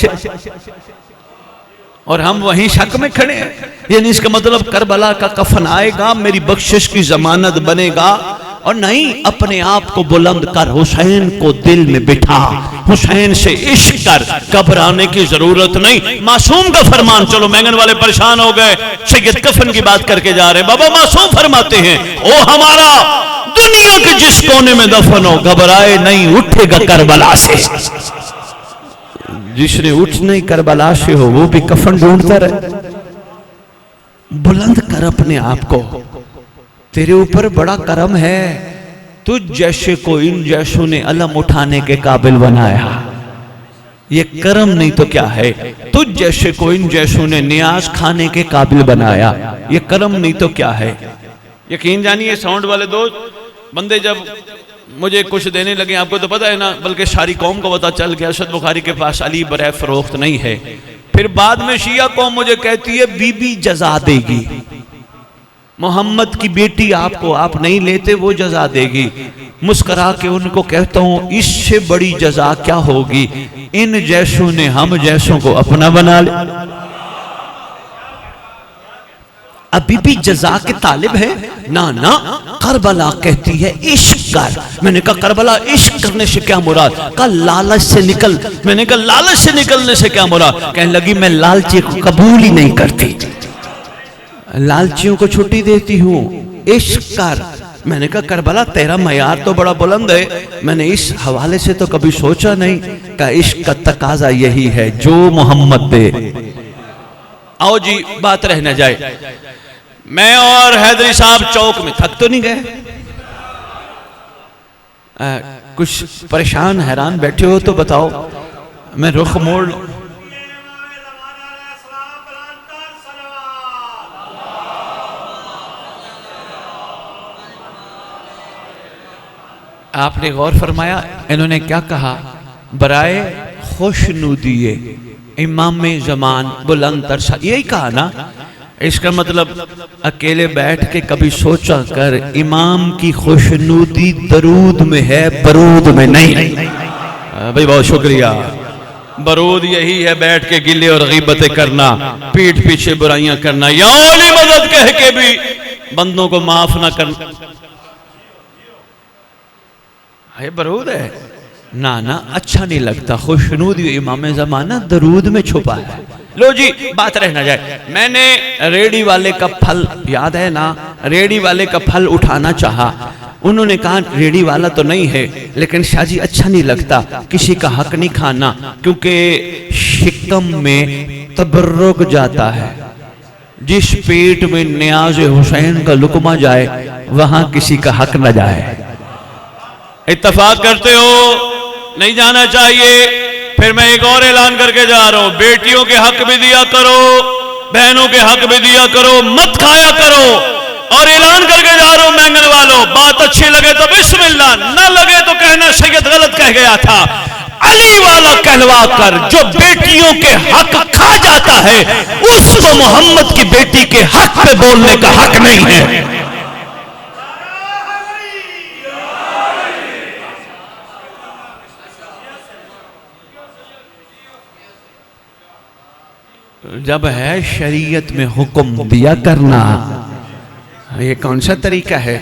B: और हम वहीं शक में खड़े हैं। यानी इसका मतलब करबला का कफन आएगा, मेरी बख्शिश की जमानत बनेगा। और नहीं, अपने आप को बुलंद कर, हुसैन को दिल में बिठा, हुसैन से इश्क कर, घबराने की जरूरत नहीं। मासूम का फरमान, चलो मैंगन वाले परेशान हो गए, सैयद कफन की बात करके जा रहे हैं, बाबा मासूम फरमाते हैं ओ हमारा दुनिया के जिस कोने में दफन हो घबराए नहीं, उठेगा करबला से। जिसने उठना ही करबला से हो वो भी कफन ढूंढता रहे। बुलंद कर अपने आप को, तेरे ऊपर बड़ा करम है, तुझ जैसे को इन जैसों ने अलम उठाने के काबिल बनाया। ये करम नहीं तो क्या है? तुझ जैसे को इन जैसों ने नियाज खाने के काबिल बनाया। ये करम नहीं तो क्या है? यकीन जानिए साउंड वाले दोस्त, बंदे जब मुझे कुछ देने लगे, आपको तो पता है ना, बल्कि सारी कौम को पता चल गया अरशद बुखारी के पास अली बरए फरोख्त नहीं है। फिर बाद में शिया कौम मुझे कहती है बीबी जजा देगी, मोहम्मद की बेटी आपको आप नहीं लेते वो जजा देगी। मुस्करा के उनको कहता हूं इससे बड़ी जजा क्या होगी, इन जैसों ने हम जैसों को अपना बना लिया। अभी भी जजा के तालिब है ना? ना, करबला कहती है इश्क कर। मैंने कहा करबला इश्क करने से क्या मुराद? कहा लालच से निकल। मैंने कहा लालच से निकलने से क्या मुराद? कहने लगी मैं लालची को कबूल ही नहीं करती, लालचियों को छुट्टी देती हूं, इश्क कर। मैंने कहा करबला तेरा मयार तो बड़ा बुलंद है, मैंने इस हवाले से तो कभी सोचा नहीं। का इश्क का तकाजा यही है जो मोहम्मद दे। आओ जी बात रह न जाए, मैं और हैदरी साहब चौक में थक तो नहीं गए? कुछ परेशान हैरान बैठे हो तो बताओ, मैं रुख मोड़ लूं। आपने गौर फरमाया इन्होंने क्या कहा? बराए खुशनुदिये इमाम ज़मान बुलंद तरसा, यही कहा ना? इसका मतलब अकेले बैठ के कभी सोचा कर इमाम की खुशनुदी दरूद में है, बरूद में नहीं। भाई बहुत शुक्रिया। बरूद यही है बैठ के गिले और गीबतें करना, पीठ पीछे बुराइयां करना, या औली मदद कह के भी बंदों को माफ ना करना, है बरूद है ना? ना, अच्छा नहीं लगता। खुशनुदी इमाम ज़माना दरूद में छुपा है। लो जी बात रह न जाए, मैंने रेडी वाले का फल याद है ना, रेडी वाले का फल उठाना चाहा। उन्होंने कहा रेडी वाला तो नहीं है, लेकिन शाह जी अच्छा नहीं लगता, किसी का हक नहीं खाना, क्योंकि शिकम में तबर्रुक जाता है। जिस पेट में नियाज हुसैन का लुकमा जाए वहां किसी का हक न जाए। इत्तफाक करते हो? नहीं जाना चाहिए। फिर मैं एक और ऐलान करके जा रहा हूं, बेटियों के हक भी दिया करो, बहनों के हक भी दिया करो, मत खाया करो। और ऐलान करके जा रहा हूं बैंगन वालों, बात अच्छी लगे तो बिस्मिल्लाह, न लगे तो कहना सैयद गलत कह गया था। अली वाला कहलवा कर जो बेटियों के हक खा जाता है उसको मोहम्मद की बेटी के हक पे बोलने का हक नहीं है। जब है शरीयत में हुक्म दिया करना, ये कौन सा तरीका है?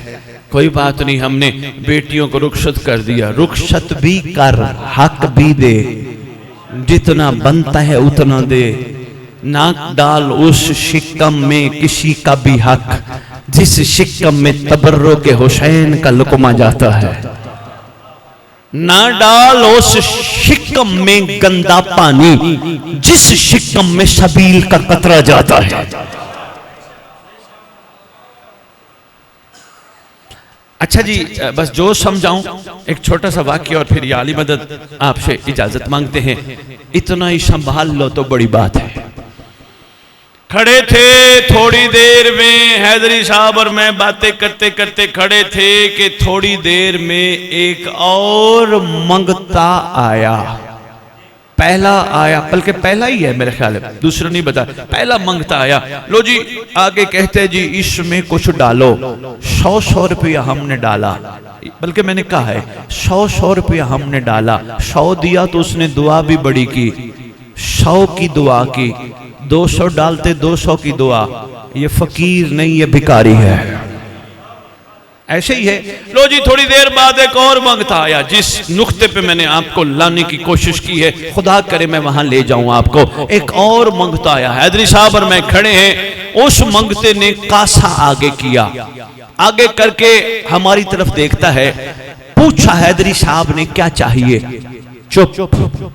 B: कोई बात नहीं, हमने बेटियों को रुखसत कर दिया, रुखसत भी कर, हक भी दे, जितना बनता है उतना दे। नाक डाल उस शिकम में किसी का भी हक जिस शिकम में तबर्रो के हुसैन का लुकमा जाता है। ना डाल उस शिकम में गंदा पानी जिस शिकम में सबील का कतरा जाता है। अच्छा जी, बस जो समझाऊं एक छोटा सा वाक्य और फिर आली मदद आपसे इजाजत मांगते हैं। इतना ही संभाल लो तो बड़ी बात है। खड़े थे थोड़ी देर में हैदरी साहब और मैं बातें करते करते खड़े थे कि थोड़ी देर में एक और मंगता आया। पहला आया, बल्कि पहला ही है मेरे ख्याल में, दूसरा नहीं बता, पहला मंगता आया। लो जी आगे कहते जी इसमें कुछ डालो। 100 रुपया हमने डाला, बल्कि मैंने कहा है 100 रुपया हमने डाला। 100 दिया तो उसने दुआ भी बड़ी की, 100 की दुआ की, 200 डालते 200 की दुआ। ये फकीर नहीं, ये भिखारी है। ऐसे ही है। लो जी थोड़ी देर बाद एक और मंगता आया। जिस नुक्ते पे मैंने आपको लाने की कोशिश की है, खुदा करे मैं वहां ले जाऊं आपको। एक और मंगता आया, हैदरी साहब और मैं खड़े हैं। उस मंगते ने कासा आगे किया, आगे करके हमारी तरफ देखता है। पूछा हैदरी साहब ने क्या चाहिए? चुप।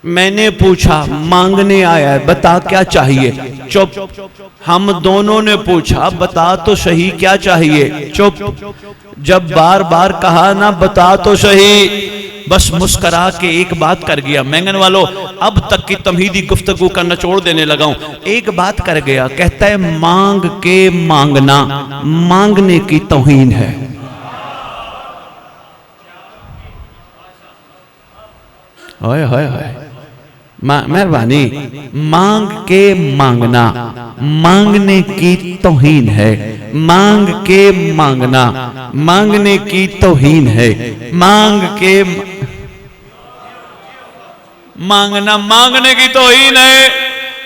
B: मैंने पूछा मांगने आया है, बता क्या चाहिए? चुप। हम दोनों ने पूछा बता तो सही क्या चाहिए? चुप। जब बार बार कहा ना बता तो सही, बस मुस्करा के एक बात कर गया। बैंगन वालों अब तक की तमहीदी गुफ्तगू का निचोड़ देने लगा हूं। एक बात कर गया, कहता है मांग के मांगना मांगने की तौहीन है। हाय हाय हाय, मेहरबानी। मांग के मांगना मांगने की तौहीन है। मांग के मांगना मांगने की तौहीन है, मांग के मांगना मांगने की तौहीन है।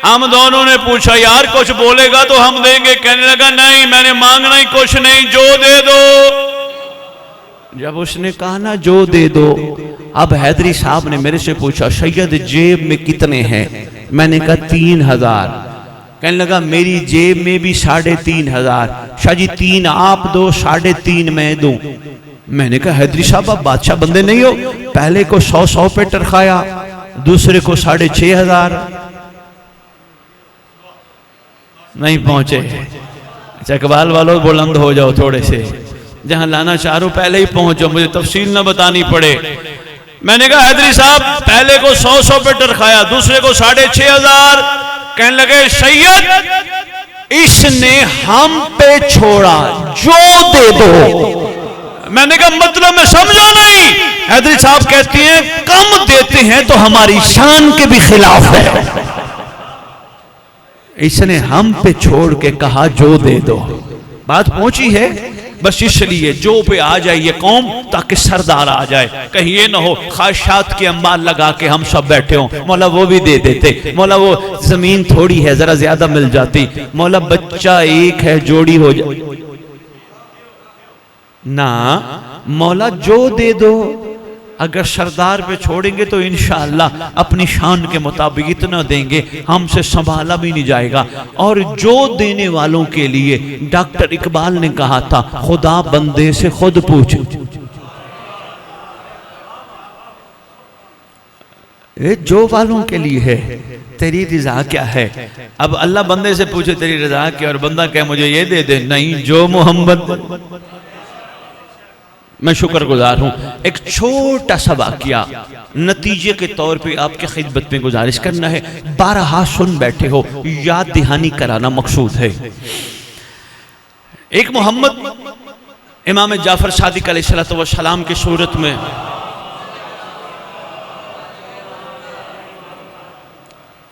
B: हम दोनों ने पूछा यार कुछ बोलेगा तो हम देंगे, कहने लगा नहीं मैंने मांगना ही कुछ नहीं, जो दे दो। जब उसने कहा ना जो दे दो, अब हैदरी साहब ने मेरे से पूछा सैयद जेब में कितने हैं? मैंने कहा 3000। कहने लगा मेरी जेब में भी 3500। शाह जी 3 आप दो, 3.5 मैं दूं। मैंने कहा हैदरी साहब आप बादशाह बंदे नहीं हो, पहले को 100 पे टरखाया, दूसरे को 6500। नहीं पहुंचे। चकवाल वालों बुलंद हो जाओ थोड़े से, जहां लाना चाह रहा हूं पहले ही पहुंचो, मुझे तफसील ना बतानी पड़े। मैंने कहा हैदरी साहब पहले को 100 पे टरखाया, दूसरे को 6500। कहने लगे सैयद इसने हम पे छोड़ा, जो दे दो। मैंने कहा मतलब मैं समझा नहीं। हैदरी साहब कहती हैं कम देते हैं तो हमारी शान के भी खिलाफ है। इसने हम पे छोड़ के कहा जो दे दो। बात पहुंची है, बस इसलिए जो पे आ जाए ये कौम, ताकि सरदार आ जाए। कहीं ये ना हो ख्वाहिशात के अंबार लगा के हम सब बैठे हों, मौला वो भी दे देते, मौला वो जमीन थोड़ी है जरा ज्यादा मिल जाती, मौला बच्चा एक है जोड़ी हो जाए ना, मौला जो दे दो। अगर सरदार पे छोड़ेंगे तो इंशाअल्लाह अपनी शान के मुताबिक इतना देंगे हमसे संभाला भी नहीं जाएगा। और जो देने वालों के लिए डॉक्टर इकबाल ने कहा था खुदा बंदे से खुद पूछ, जो वालों के लिए है तेरी रजा क्या है। अब अल्लाह बंदे से पूछे तेरी रजा क्या, और बंदा कहे मुझे ये दे दे, नहीं जो मोहम्मद। मैं शुक्रगुजार हूं। एक छोटा सा वाकया नतीजे के तौर पे आपके खिदमत में गुजारिश करना है, 12 सुन बैठे हो, याद दहानी कराना मकसूद है। एक मोहम्मद इमाम जाफर सादिक अलैहिस्सलाम की सूरत में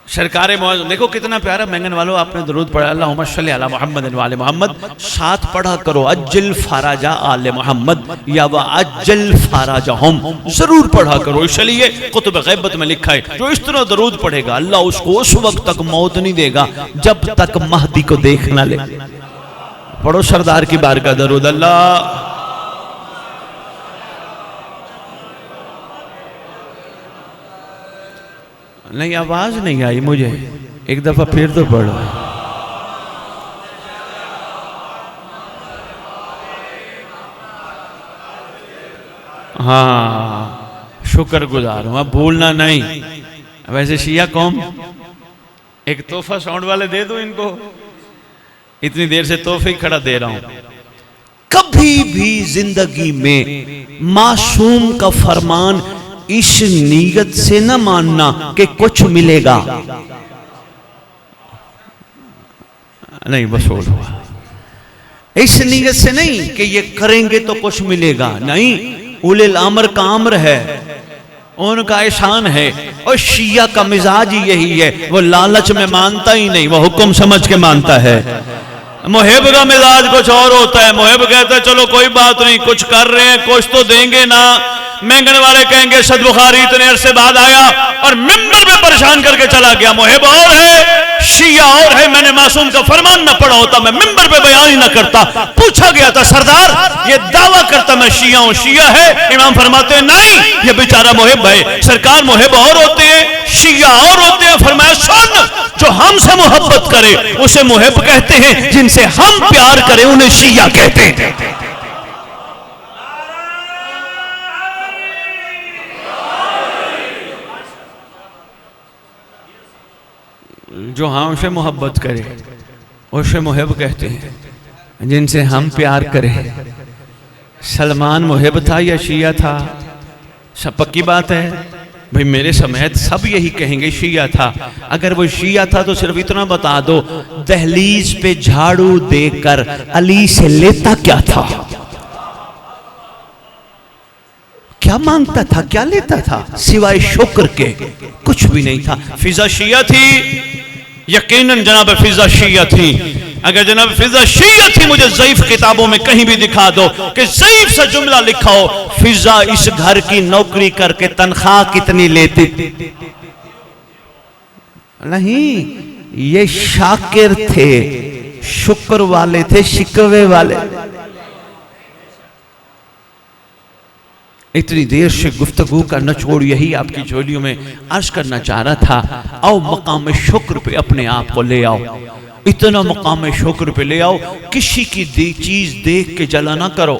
B: सरकार मौजूद, देखो कितना प्यारा महंगन वालों आपने दरूद पढ़ा, अल्लाहुम्मा सल्ली अला मुहम्मद व आले मोहम्मद। साथ पढ़ा करो अज्जल फराजा आले मोहम्मद या व अज्जल फराजा हम, जरूर पढ़ा करो। इसलिए कुतुब गैबत में लिखा है जो इस तरह दरूद पढ़ेगा अल्लाह उसको उस वक्त तक मौत नहीं देगा जब तक महदी को देख ना ले। पढ़ो सरदार की बार का दरूद। अल्लाह नहीं, आवाज नहीं आई मुझे, एक दफा फिर तो पढ़ो। हाँ शुक्रगुजार हूं, अब भूलना नहीं। वैसे शिया कौम, एक तोहफा साउंड वाले दे दो इनको, इतनी देर से तोहफे ही खड़ा दे रहा हूं। कभी भी जिंदगी में मासूम का फरमान इस नीयत से न मानना कि कुछ मिलेगा, नहीं बस बोलो, इस नीयत से नहीं कि ये करेंगे तो कुछ मिलेगा, नहीं। उलिल अमर का अमर है, उनका एहसान है। और शिया का मिजाज ही यही है, वो लालच में मानता ही नहीं, वो हुक्म समझ के मानता है। मुहिब का मिजाज कुछ और होता है, मुहिब कहता है चलो कोई बात नहीं, कुछ कर रहे हैं कुछ तो देंगे ना। महंगन वाले कहेंगे सद बुखारी इतने अरसे बाद आया और मिंबर में परेशान करके चला गया। मुहिब और है, शिया और है। मैंने मासूम का फरमान न पढ़ा होता मैं मिंबर पे बयान ही ना करता। पूछा गया था सरदार ये दावा करता मैं शिया हूं, शिया है? इमाम फरमाते हैं नहीं, ये बेचारा मुहिब है। सरकार मुहिब और होते हैं, शिया और होते हैं। फरमाया सुन, जो हमसे मोहब्बत करे उसे मुहिब कहते हैं, जिनसे हम प्यार करें उन्हें शिया कहते हैं। जो हमसे मोहब्बत करे उसे मुहिब कहते हैं, जिनसे हम प्यार करें। सलमान मुहिब था या शिया था? सब पक्की बात है भाई, मेरे समेत सब यही कहेंगे शिया था। अगर वो शिया था तो सिर्फ इतना बता दो, दहलीज पे झाड़ू देकर अली से लेता क्या था? क्या मांगता था, क्या लेता था? सिवाय शुक्र के कुछ भी नहीं था। फिजा शिया थी, यकीनन जनाब फिजा शिया थी। अगर जनाब फिजा शिया थी, मुझे ज़ईफ किताबों में कहीं भी दिखा दो कि ज़ईफ सा जुमला लिखा हो, फिजा इस घर की नौकरी करके तनख्वाह कितनी लेती? नहीं, ये शाकिर थे, शुक्र वाले थे, शिकवे वाले। इतनी देर से गुफ्तगू का नचोड़ यही आपकी झोलियों में अर्ज करना चाह रहा था। आओ मकाम शुक्र पे अपने आप को ले आओ, इतना मकाम शुक्र पे ले आओ, किसी की चीज देख के जला ना करो।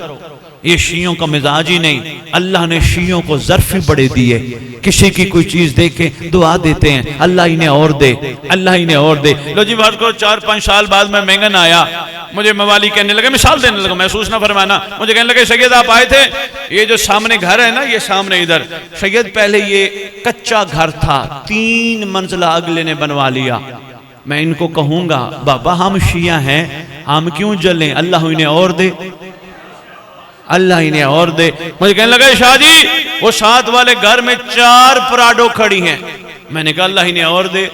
B: ये शियों का मिजाज ही नहीं। अल्लाह ने शियों को ज़र्फ ही बड़े दिए, किसी की कोई चीज देख के दुआ देते हैं, अल्लाह इन्हें और दे, अल्लाह इन्हें और दे। लो जी बात को 4-5 साल बाद मैं मेंगन आया, मुझे मवाली कहने लगे, मिसाल देने लगा, महसूस ना फरमाना, मुझे कहने लगे सैयद आप आए थे, ये जो सामने घर है ना, ये सामने इधर सैयद पहले ये कच्चा घर था, 3 मंजिला अगले ने बनवा लिया। मैं इनको कहूंगा बाबा हम शिया हैं, हम क्यों जलें, अल्लाह इन्हें और दे, अल्लाह इन्हें और दे। मुझे कहने लगा शाह जी वो साथ वाले घर में 4 पराडो खड़ी हैं। मैंने कहा अल्लाह इन्हें और दे।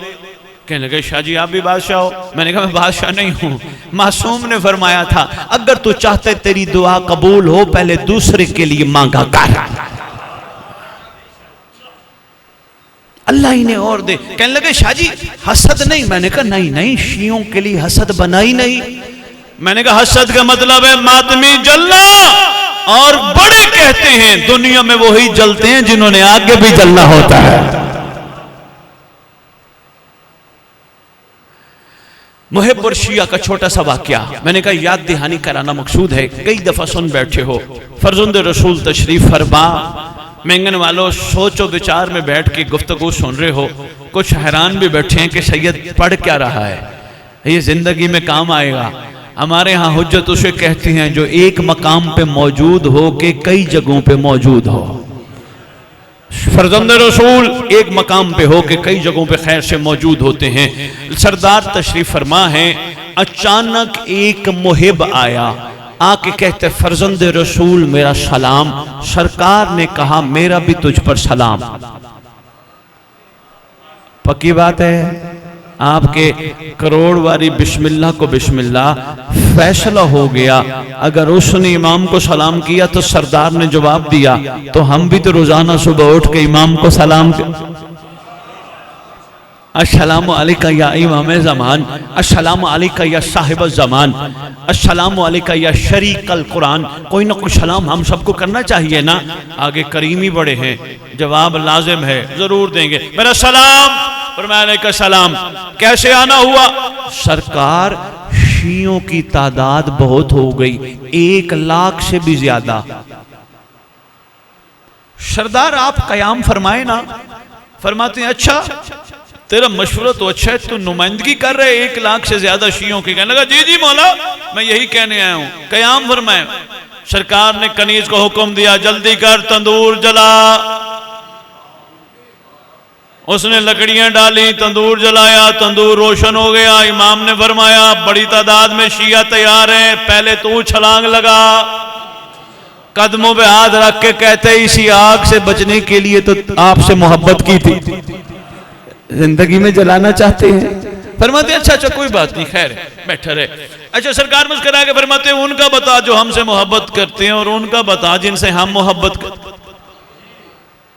B: कहने लगे शाह जी आप भी बादशाह हो। मैंने कहा मैं बादशाह नहीं हूं, मासूम ने फरमाया था अगर तू चाहते तेरी दुआ कबूल हो पहले दूसरे के लिए मांगा कर, अल्लाह इन्हें और दे। कहने लगे शाह जी हसद नहीं। मैंने कहा नहीं नहीं, शियों के लिए हसद बना ही नहीं। मैंने कहा हसद का मतलब है मातमी जलना, और बड़े कहते हैं दुनिया में वही जलते हैं जिन्होंने आगे भी जलना होता है। मुहिब और शिया का छोटा सा वाकया मैंने कहा याद दहानी कराना मकसूद है। कई दफा सुन बैठे हो, फर्जुंद रसूल तशरीफ फरमा, मेंगन वालों सोचो विचार में बैठ के गुफ्तगू सुन रहे हो, कुछ हैरान भी बैठे हैं कि सैयद पढ़ क्या रहा है, ये जिंदगी में काम आएगा। हमारे यहाँ हुज्जत उसे कहते हैं जो एक मकाम पे मौजूद हो के कई जगहों पे मौजूद हो। फर्जंद रसूल एक मकाम पे हो के कई जगहों पे खैर से मौजूद होते हैं। सरदार तशरीफ फरमा है, अचानक एक मुहिब आया, आके कहते फर्जंद रसूल मेरा सलाम। सरकार ने कहा मेरा भी तुझ पर सलाम। पक्की बात है, आपके करोड़ वाली बिस्मिल्लाह को बिस्मिल्लाह, फैसला हो गया। अगर उसने इमाम को सलाम किया तो सरदार ने जवाब दिया, तो हम भी तो रोजाना सुबह उठ के इमाम को सलाम, अस्सलामु अलैका या इमाम ज़मान, अस्सलामु अलैका या साहिब ज़मान, अस्सलामु अलैका या शरीकल कुरान, कोई ना कोई सलाम हम सबको करना चाहिए ना। आगे करीमी बड़े हैं, जवाब लाजिम है, जरूर देंगे। मेरा सलाम और मैंने कहा सलाम। कैसे आना हुआ? सरकार शियों की तादाद बहुत हो गई, 1 लाख से भी ज्यादा। सरदार आप कयाम फरमाए ना। फरमाते हैं अच्छा तेरा मशवरा तो अच्छा है, तू नुमाइंदगी कर रहे 1 लाख से ज्यादा शियों की। कहने लगा जी जी मौला मैं यही कहने आया हूं, कयाम फरमाए। सरकार ने कनीज को हुक्म दिया जल्दी कर तंदूर जला। उसने लकड़ियां डाली, तंदूर जलाया, तंदूर रोशन हो गया। इमाम ने फरमाया बड़ी तादाद में शिया तैयार हैं, पहले तू छलांग लगा। कदमों पे हाथ रख के कहते इसी आग से बचने के लिए तो आपसे मोहब्बत की थी, जिंदगी में जलाना चाहते हैं। फरमाते अच्छा अच्छा कोई बात नहीं, खैर बैठा रहे। अच्छा सरकार मुस्कुरा के फरमाते उनका बता जो हमसे मोहब्बत करते हैं, और उनका बता जिनसे हम मोहब्बत करते।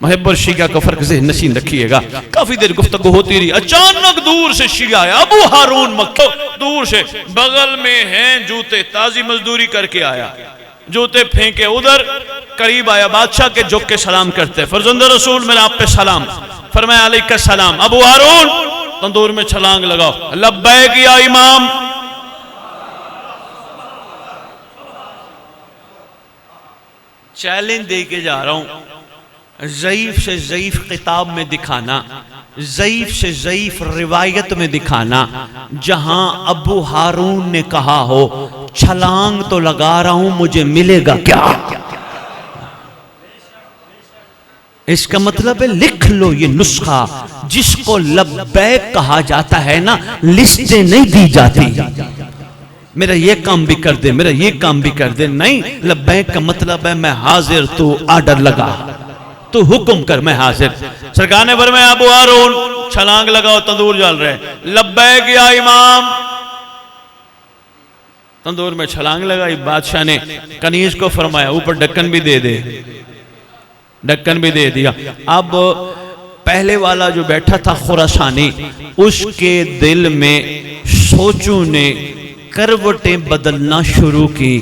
B: मुहिब और शिया का फर्क ज़हन नशीन रखिएगा। काफी देर गुफ्तगू होती रही। अचानक दूर से शिया आया, अबू हारून मक्की, दूर से, बगल में हैं जूते, ताजी मजदूरी करके आया, जूते फेंके उधर, करीब आया, बादशाह के झुक के सलाम करते। फर्जंद रसूल मेरा आप पे सलाम। फरमाया अलैका सलाम। अबू हारून तंदूर में छलांग लगाओ। लब्बैक या इमाम। चैलेंज दे के जा रहा हूं, ज़ईफ से ज़ईफ किताब में दिखाना, ज़ईफ से ज़ईफ रिवायत में दिखाना, जहां अबू हारून ने कहा हो छलांग तो लगा रहा हूं मुझे मिलेगा क्या। इसका मतलब है लिख लो ये नुस्खा, जिसको लब्बैक कहा जाता है ना, लिस्टें नहीं दी जाती। मेरा ये काम भी कर दे, मेरा ये काम भी कर दे, नहीं। लब्बैक का मतलब है मैं हाजिर, तू आर्डर लगा, तू हुक्म कर, मैं हाजिर। सरकार ने फरमाया अबू हारून छलांग लगाओ, तंदूर जल रहे। लब्बैक या इमाम। तंदूर में छलांग लगाई। बादशाह ने कनीज को फरमाया ऊपर ढक्कन भी दे दे, ढक्कन भी दे दिया। अब पहले वाला जो बैठा था खुरासानी, उसके दिल में सोचू ने करवटें बदलना शुरू की,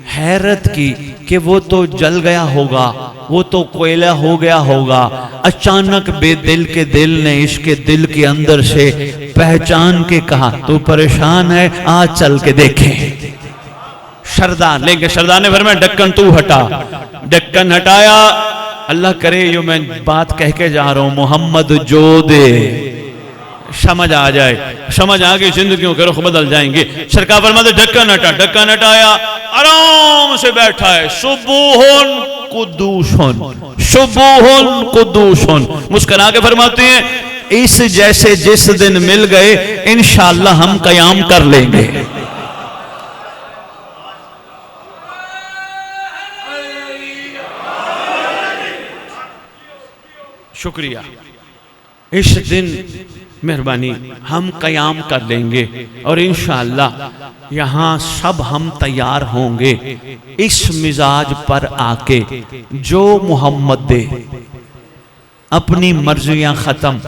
B: हैरत की कि वो तो जल गया होगा, वो तो कोयला हो गया होगा। अचानक बेदिल के दिल ने इसके दिल के अंदर से पहचान के कहा तू परेशान है, आज चल के देखें। सरदार लेके सरदार ने फरमाया ढक्कन तू हटा। ढक्कन हटाया। अल्लाह करे यो मैं बात कह के जा रहा हूं, मोहम्मद जो दे समझ आ जाए, समझ आ गई जिंदगियों के रुख बदल जाएंगे। सरकार फरमाते ढक्कन हटा। ढक्कन हटाया, आराम से बैठा है। सुबूहुन कुद्दूसुन, सुबूहुन कुद्दूसुन। मुस्कुरा के फरमाते हैं इस जैसे जिस दिन मिल गए इंशाअल्लाह हम कयाम कर लेंगे। शुक्रिया। इस दिन मेहरबानी हम कयाम कर लेंगे और इंशाअल्लाह यहाँ सब हम तैयार होंगे इस मिजाज पर आके जो मोहम्मद दे। अपनी मर्जियां खत्म,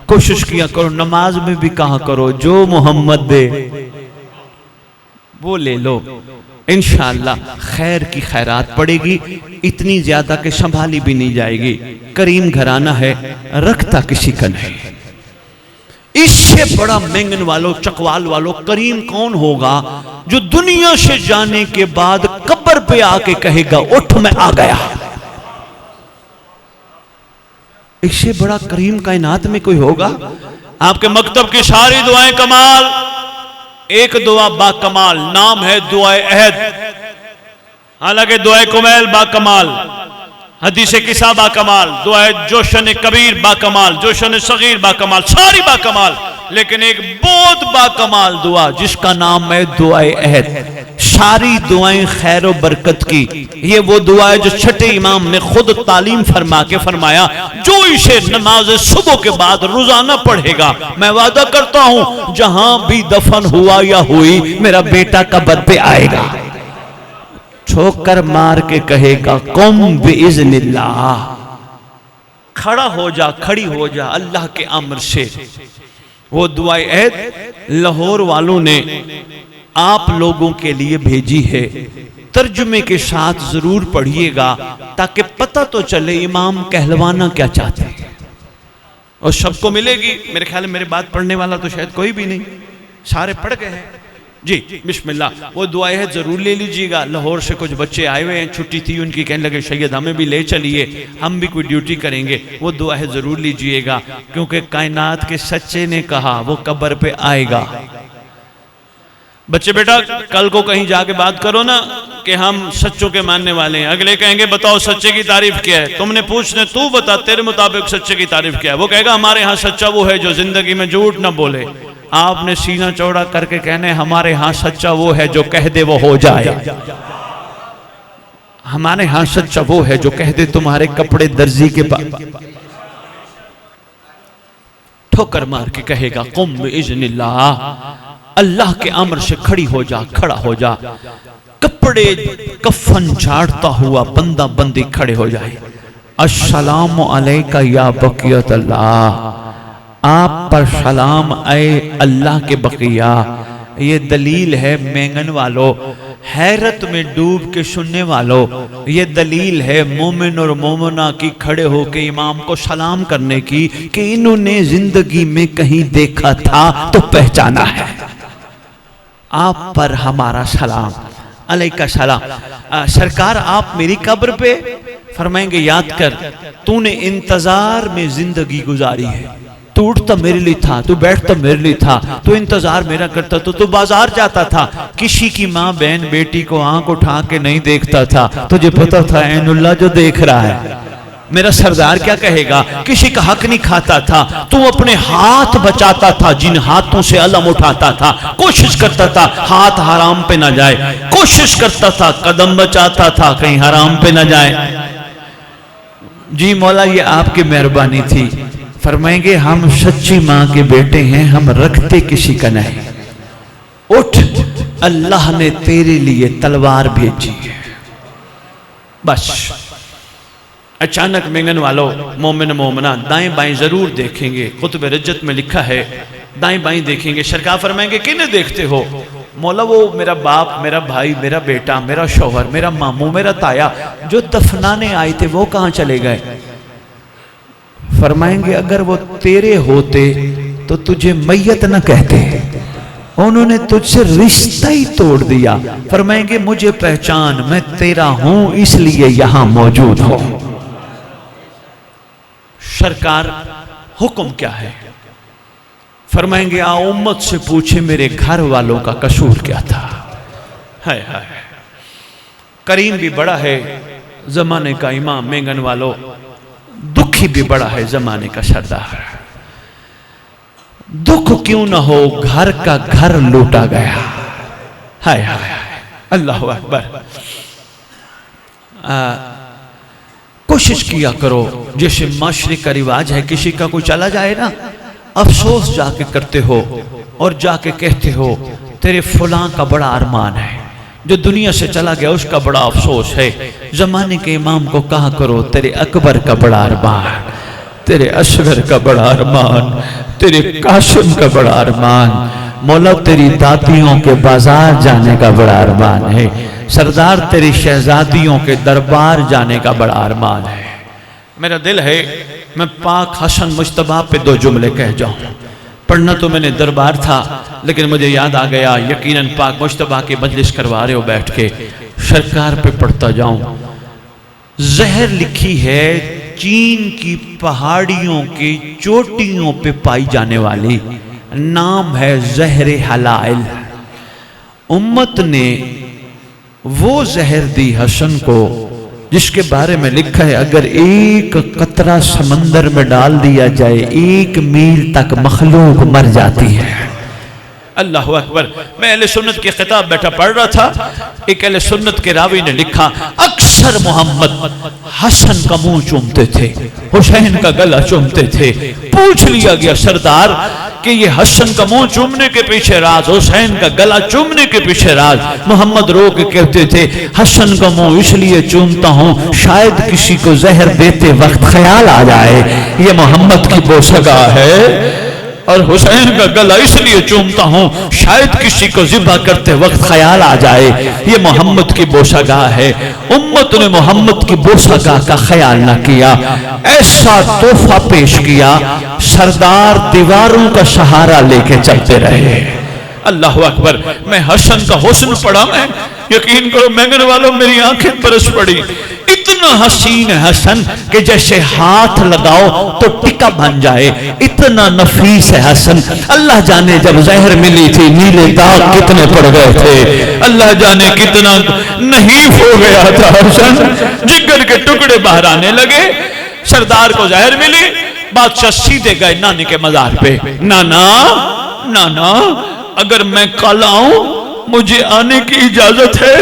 B: कोशिश किया करो, नमाज में भी कहा करो जो मोहम्मद दे वो ले लो। इंशाअल्लाह खैर की खैरात पड़ेगी, इतनी ज्यादा कि संभाली भी नहीं जाएगी। करीम घराना है, रखता किसी का नहीं। इससे बड़ा मेंगन वालों, चकवाल वालों करीम कौन होगा जो दुनिया से जाने के बाद कब्र पे आके कहेगा उठ मैं आ गया। इससे बड़ा करीम कायनात में कोई होगा? आपके मकतब की सारी दुआएं कमाल, एक दुआ बाकमाल, नाम है दुआए अहद। हालांकि दुआए कुमैल बाकमाल, हदीसे किसा बाकमाल, दुआए जोशन कबीर बाकमाल, जोशन सगीर बाकमाल, सारी बाकमाल। लेकिन एक बहुत बाकमाल दुआ जिसका नाम है दुआए अहद। सारी दुआएं खैर और बरकत की। ये वो दुआ है जो छठे इमाम ने खुद तालीम फरमा के फरमाया जो इसे नमाज सुबह के बाद रोजाना पढ़ेगा, मैं वादा करता हूं जहां भी दफन हुआ या हुई मेरा बेटा कब्र पे आएगा, ठोकर मार के कहेगा कुम बिइज़्निल्लाह, खड़ा हो जा, खड़ी हो जा अल्लाह के अम्र से। वो दुआए अहद लाहौर वालों ने आप लोगों के लिए भेजी है, तर्जुमे के साथ जरूर पढ़िएगा ताकि पता तो चले इमाम कहलवाना क्या चाहते हैं और सबको मिलेगी। मेरे ख्याल में मेरे बात पढ़ने वाला तो शायद कोई भी नहीं, सारे पढ़ गए हैं जी। बिस्मिल्लाह। वो दुआ है जरूर ले लीजिएगा। लाहौर से कुछ बच्चे आए हुए हैं, छुट्टी थी उनकी, कहने लगे सैयद हमें भी ले चलिए, हम भी कोई ड्यूटी करेंगे। वो दुआ है जरूर लीजिएगा क्योंकि कायनात के सच्चे ने कहा वो कब्र पे आएगा। बच्चे बेटा कल को कहीं जाके बात करो ना कि हम सच्चों के मानने वाले हैं, अगले कहेंगे बताओ सच्चे की तारीफ क्या है, तुमने पूछने तू बता तेरे मुताबिक सच्चे की तारीफ क्या है। वो कहेगा हमारे यहाँ सच्चा वो है जो जिंदगी में झूठ ना बोले। आपने सीना चौड़ा करके कहने हमारे यहाँ सच्चा वो है जो कह दे वो हो जाए। हमारे यहाँ सच्चा वो है जो कह दे तुम्हारे कपड़े दर्जी के पास, ठोकर मार के कहेगा कुम बिइज़्निल्लाह, अल्लाह के अमर से खड़ी हो जा, खड़ा हो जा। कपड़े कफन झाड़ता हुआ बंदा बंदी खड़े हो जाए। अस्सलामु अलैका या बकियत अल्लाह, आप पर सलाम आए अल्लाह के बकिया। ये दलील है मेंगन वालों, हैरत में डूब के सुनने वालों, ये दलील है मोमिन और मोमिना की खड़े होके इमाम को सलाम करने की कि इन्होंने जिंदगी में कहीं देखा था तो पहचाना है। आप पर हमारा सलाम, अलैका सलाम। सरकार आप मेरी कब्र पे, फरमाएंगे याद कर तूने इंतजार में जिंदगी गुजारी है, तू उठता मेरे लिए था, तू बैठता मेरे लिए था, तू इंतजार मेरा करता, तो तू बाजार जाता था, किसी की माँ बहन बेटी को आंख उठा के नहीं देखता था, तुझे पता था ऐनुल्लाह जो देख रहा है। मेरा सरदार क्या कहेगा, किसी का हक नहीं खाता था, तू अपने हाथ बचाता था, जिन हाथों से अलम उठाता था, कोशिश करता था हाथ हराम पे ना जाए, कोशिश करता था कदम बचाता था कहीं हराम पे ना जाए। जी मौला ये आपकी मेहरबानी थी। फरमाएंगे हम सच्ची माँ के बेटे हैं, हम रखते किसी का नहीं। उठ अल्लाह ने तेरे लिए तलवार भेजी है। बस अचानक मेंगन वालों, मोमिन मोमना दाएं बाएं जरूर देखेंगे। कुतुब रजत में लिखा है दाएं बाएं देखेंगे। सरकार फरमाएंगे किन्हें देखते हो? मौला वो मेरा बाप, मेरा भाई, मेरा बेटा, मेरा शौहर, मेरा मामू, मेरा ताया जो दफनाने आए थे वो कहाँ चले गए? फरमाएंगे अगर वो तेरे होते तो तुझे मैयत न कहते, उन्होंने तुझसे रिश्ता ही तोड़ दिया। फरमाएंगे मुझे पहचान, मैं तेरा हूं इसलिए यहां मौजूद हूं। सरकार हुक्म क्या है? फरमाएंगे आ उम्मत से पूछे मेरे घर वालों का कसूर क्या था। हाय हाय, करीम भी बड़ा है जमाने का इमाम मेंगन वालों, दुखी भी बड़ा है जमाने का सरदार। दुख क्यों ना हो, घर का घर लूटा गया। हाय हाय, अल्लाह अकबर। कोशिश किया करो, जैसे माशरे का रिवाज है, किसी का कोई चला जाए ना, अफसोस जाके करते हो और जाके कहते हो तेरे फलां का बड़ा अरमान है, जो दुनिया से चला गया उसका बड़ा अफसोस है। जमाने के इमाम को कहा करो तेरे अकबर का बड़ा अरमान, तेरे असगर का बड़ा अरमान, तेरे कासिम का बड़ा अरमान, मौला तेरी दादियों के बाजार जाने का बड़ा अरमान है, सरदार तेरी शहजादियों के दरबार जाने का बड़ा अरमान है। मेरा दिल है मैं पाक हसन मुश्तबा पे दो जुमले कह जाऊं। पढ़ना तो मैंने दरबार था, लेकिन मुझे याद आ गया यकीनन पाक मुश्तबा की मजलिस करवा रहे हो बैठ के, सरकार पे पढ़ता जाऊं। जहर लिखी है चीन की पहाड़ियों की चोटियों पे पाई जाने वाली, नाम है जहर हलाल। उम्मत ने वो जहर दी हसन को जिसके बारे में लिखा है अगर एक कतरा समंदर में डाल दिया जाए 1 मील तक मखलूक मर जाती है। अल्लाह अकबर। मैं अहले सुन्नत की किताब बैठा पढ़ रहा था, एक अहले सुन्नत के रावी ने लिखा अक्सर मोहम्मद हसन का मुंह चूमते थे, हुसैन का गला चूमते थे। पूछ लिया गया सरदार कि ये हसन का मुंह चूमने के पीछे राज, हुसैन का गला चूमने के पीछे राज। मोहम्मद रो के कहते थे हसन का मुंह इसलिए चूमता हूं शायद किसी को जहर देते वक्त ख्याल आ जाए ये मोहम्मद की बोसगा है, और हुसैन का गला इसलिए चूमता हूं शायद किसी को ज़िबा करते वक्त ख्याल आ जाए ये मोहम्मद की बोसागाह है। उम्मत ने मोहम्मद की बोसागाह का ख्याल ना किया, ऐसा तोहफा पेश किया, सरदार दीवारों का सहारा लेके चलते रहे। अल्लाह अकबर। मैं हसन का हुस्न पढ़ा, मैं यकीन करो मेंगन वालों मेरी आंखें बरस पड़ी। इतना हसीन है हसन कि जैसे हाथ लगाओ तो टिका बन जाए, इतना नफीस है हसन। अल्लाह जाने जब जहर मिली थी नीले दाग कितने पड़ गए थे, अल्लाह जाने कितना नहीफ हो गया था हसन, जिगर के टुकड़े बाहर आने लगे। सरदार को जहर मिली, बादशाह सीधे गए नानी के मजार पे। नाना नाना अगर मैं कल आऊं मुझे आने की इजाजत है?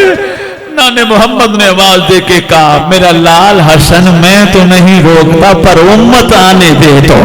B: नाने मोहम्मद ने आवाज दे के कहा मेरा लाल हसन मैं तो नहीं रोकता पर उम्मत आने दे दो।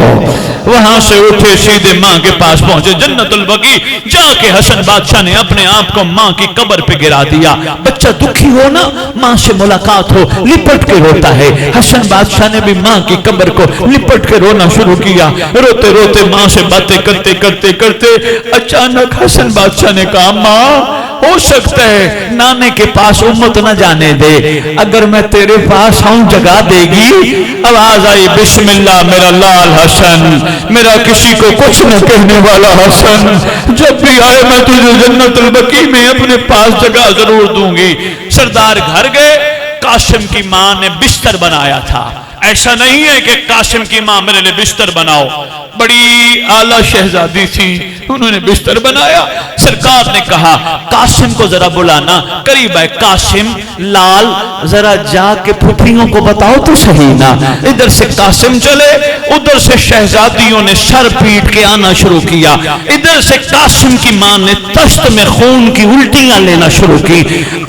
B: वहां से उठे सीधे माँ के पास पहुंचे जन्नतुल बकी। जाके हसन बादशाह ने अपने आप को माँ की कब्र पे गिरा दिया। बच्चा दुखी हो ना, माँ से मुलाकात हो, लिपट के रोता है। हसन बादशाह ने भी माँ की कब्र को लिपट के रोना शुरू किया। रोते रोते माँ से बातें करते करते करते अचानक हसन बादशाह ने कहा माँ हो सकता है नाने के पास उम्मत न जाने दे, अगर मैं तेरे पास आऊं जगा देगी। आवाज आई बिस्मिल्लाह मेरा लाल हसन, मेरा किसी को कुछ न कहने वाला हसन, जब भी आए मैं तुझे जन्नतुल बकी में अपने पास जगह जरूर दूंगी। सरदार घर गए, कासिम की मां ने बिस्तर बनाया था। ऐसा नहीं है कि कासिम की मां मेरे लिए बिस्तर बनाओ, बड़ी आला शहजादी थी, उन्होंने बिस्तर बनाया। सरकार ने कहा कासिम को जरा बुलाना, करीब है कासिम लाल जरा जाके फुफियों को बताओ तो सही ना। इधर से कासिम चले, उधर से शहजादियों ने सर पीट के आना शुरू किया। इधर से कासिम की मां ने तश्त में खून की उल्टियां लेना शुरू की।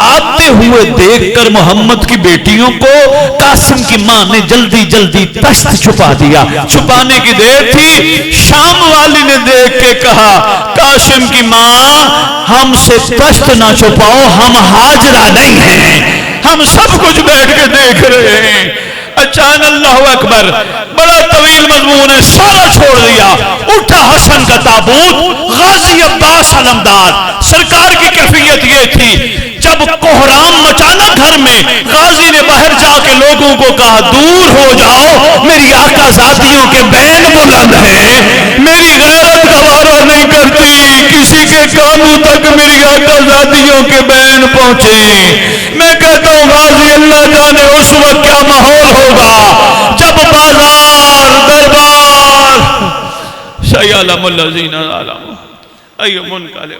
B: आते हुए देखकर मोहम्मद की बेटियों को कासिम की मां ने जल्दी जल्दी तश्त छुपा दिया। छुपाने की देर थी, शाम वाली ने देख के कहा काशिम की माँ, हमसे कष्ट ना छुपाओ, हम हाजरा नहीं हैं, हम सब कुछ बैठ के देख रहे हैं। अचानक अल्लाह अकबर, बड़ा तवील मजमून है, सारा छोड़ दिया। उठा हसन का ताबूत, गाजी अब्बास अलमदार सरकार की कैफियत ये थी, जब कोहराम मचाना घर में, गाजी ने बाहर जाके लोगों को कहा, दूर हो जाओ, मेरी आका जातियों के बैन बुलंद हैं, मेरी गैरत गवारा नहीं करती किसी के कानों तक मेरी आका जातियों के बैन पहुंचे। मैं कहता हूं गाजी, अल्लाह जाने उस वक्त क्या माहौल होगा जब बाजार दरबार सयालमुल्लज़ीना आलम अय्युमुन काले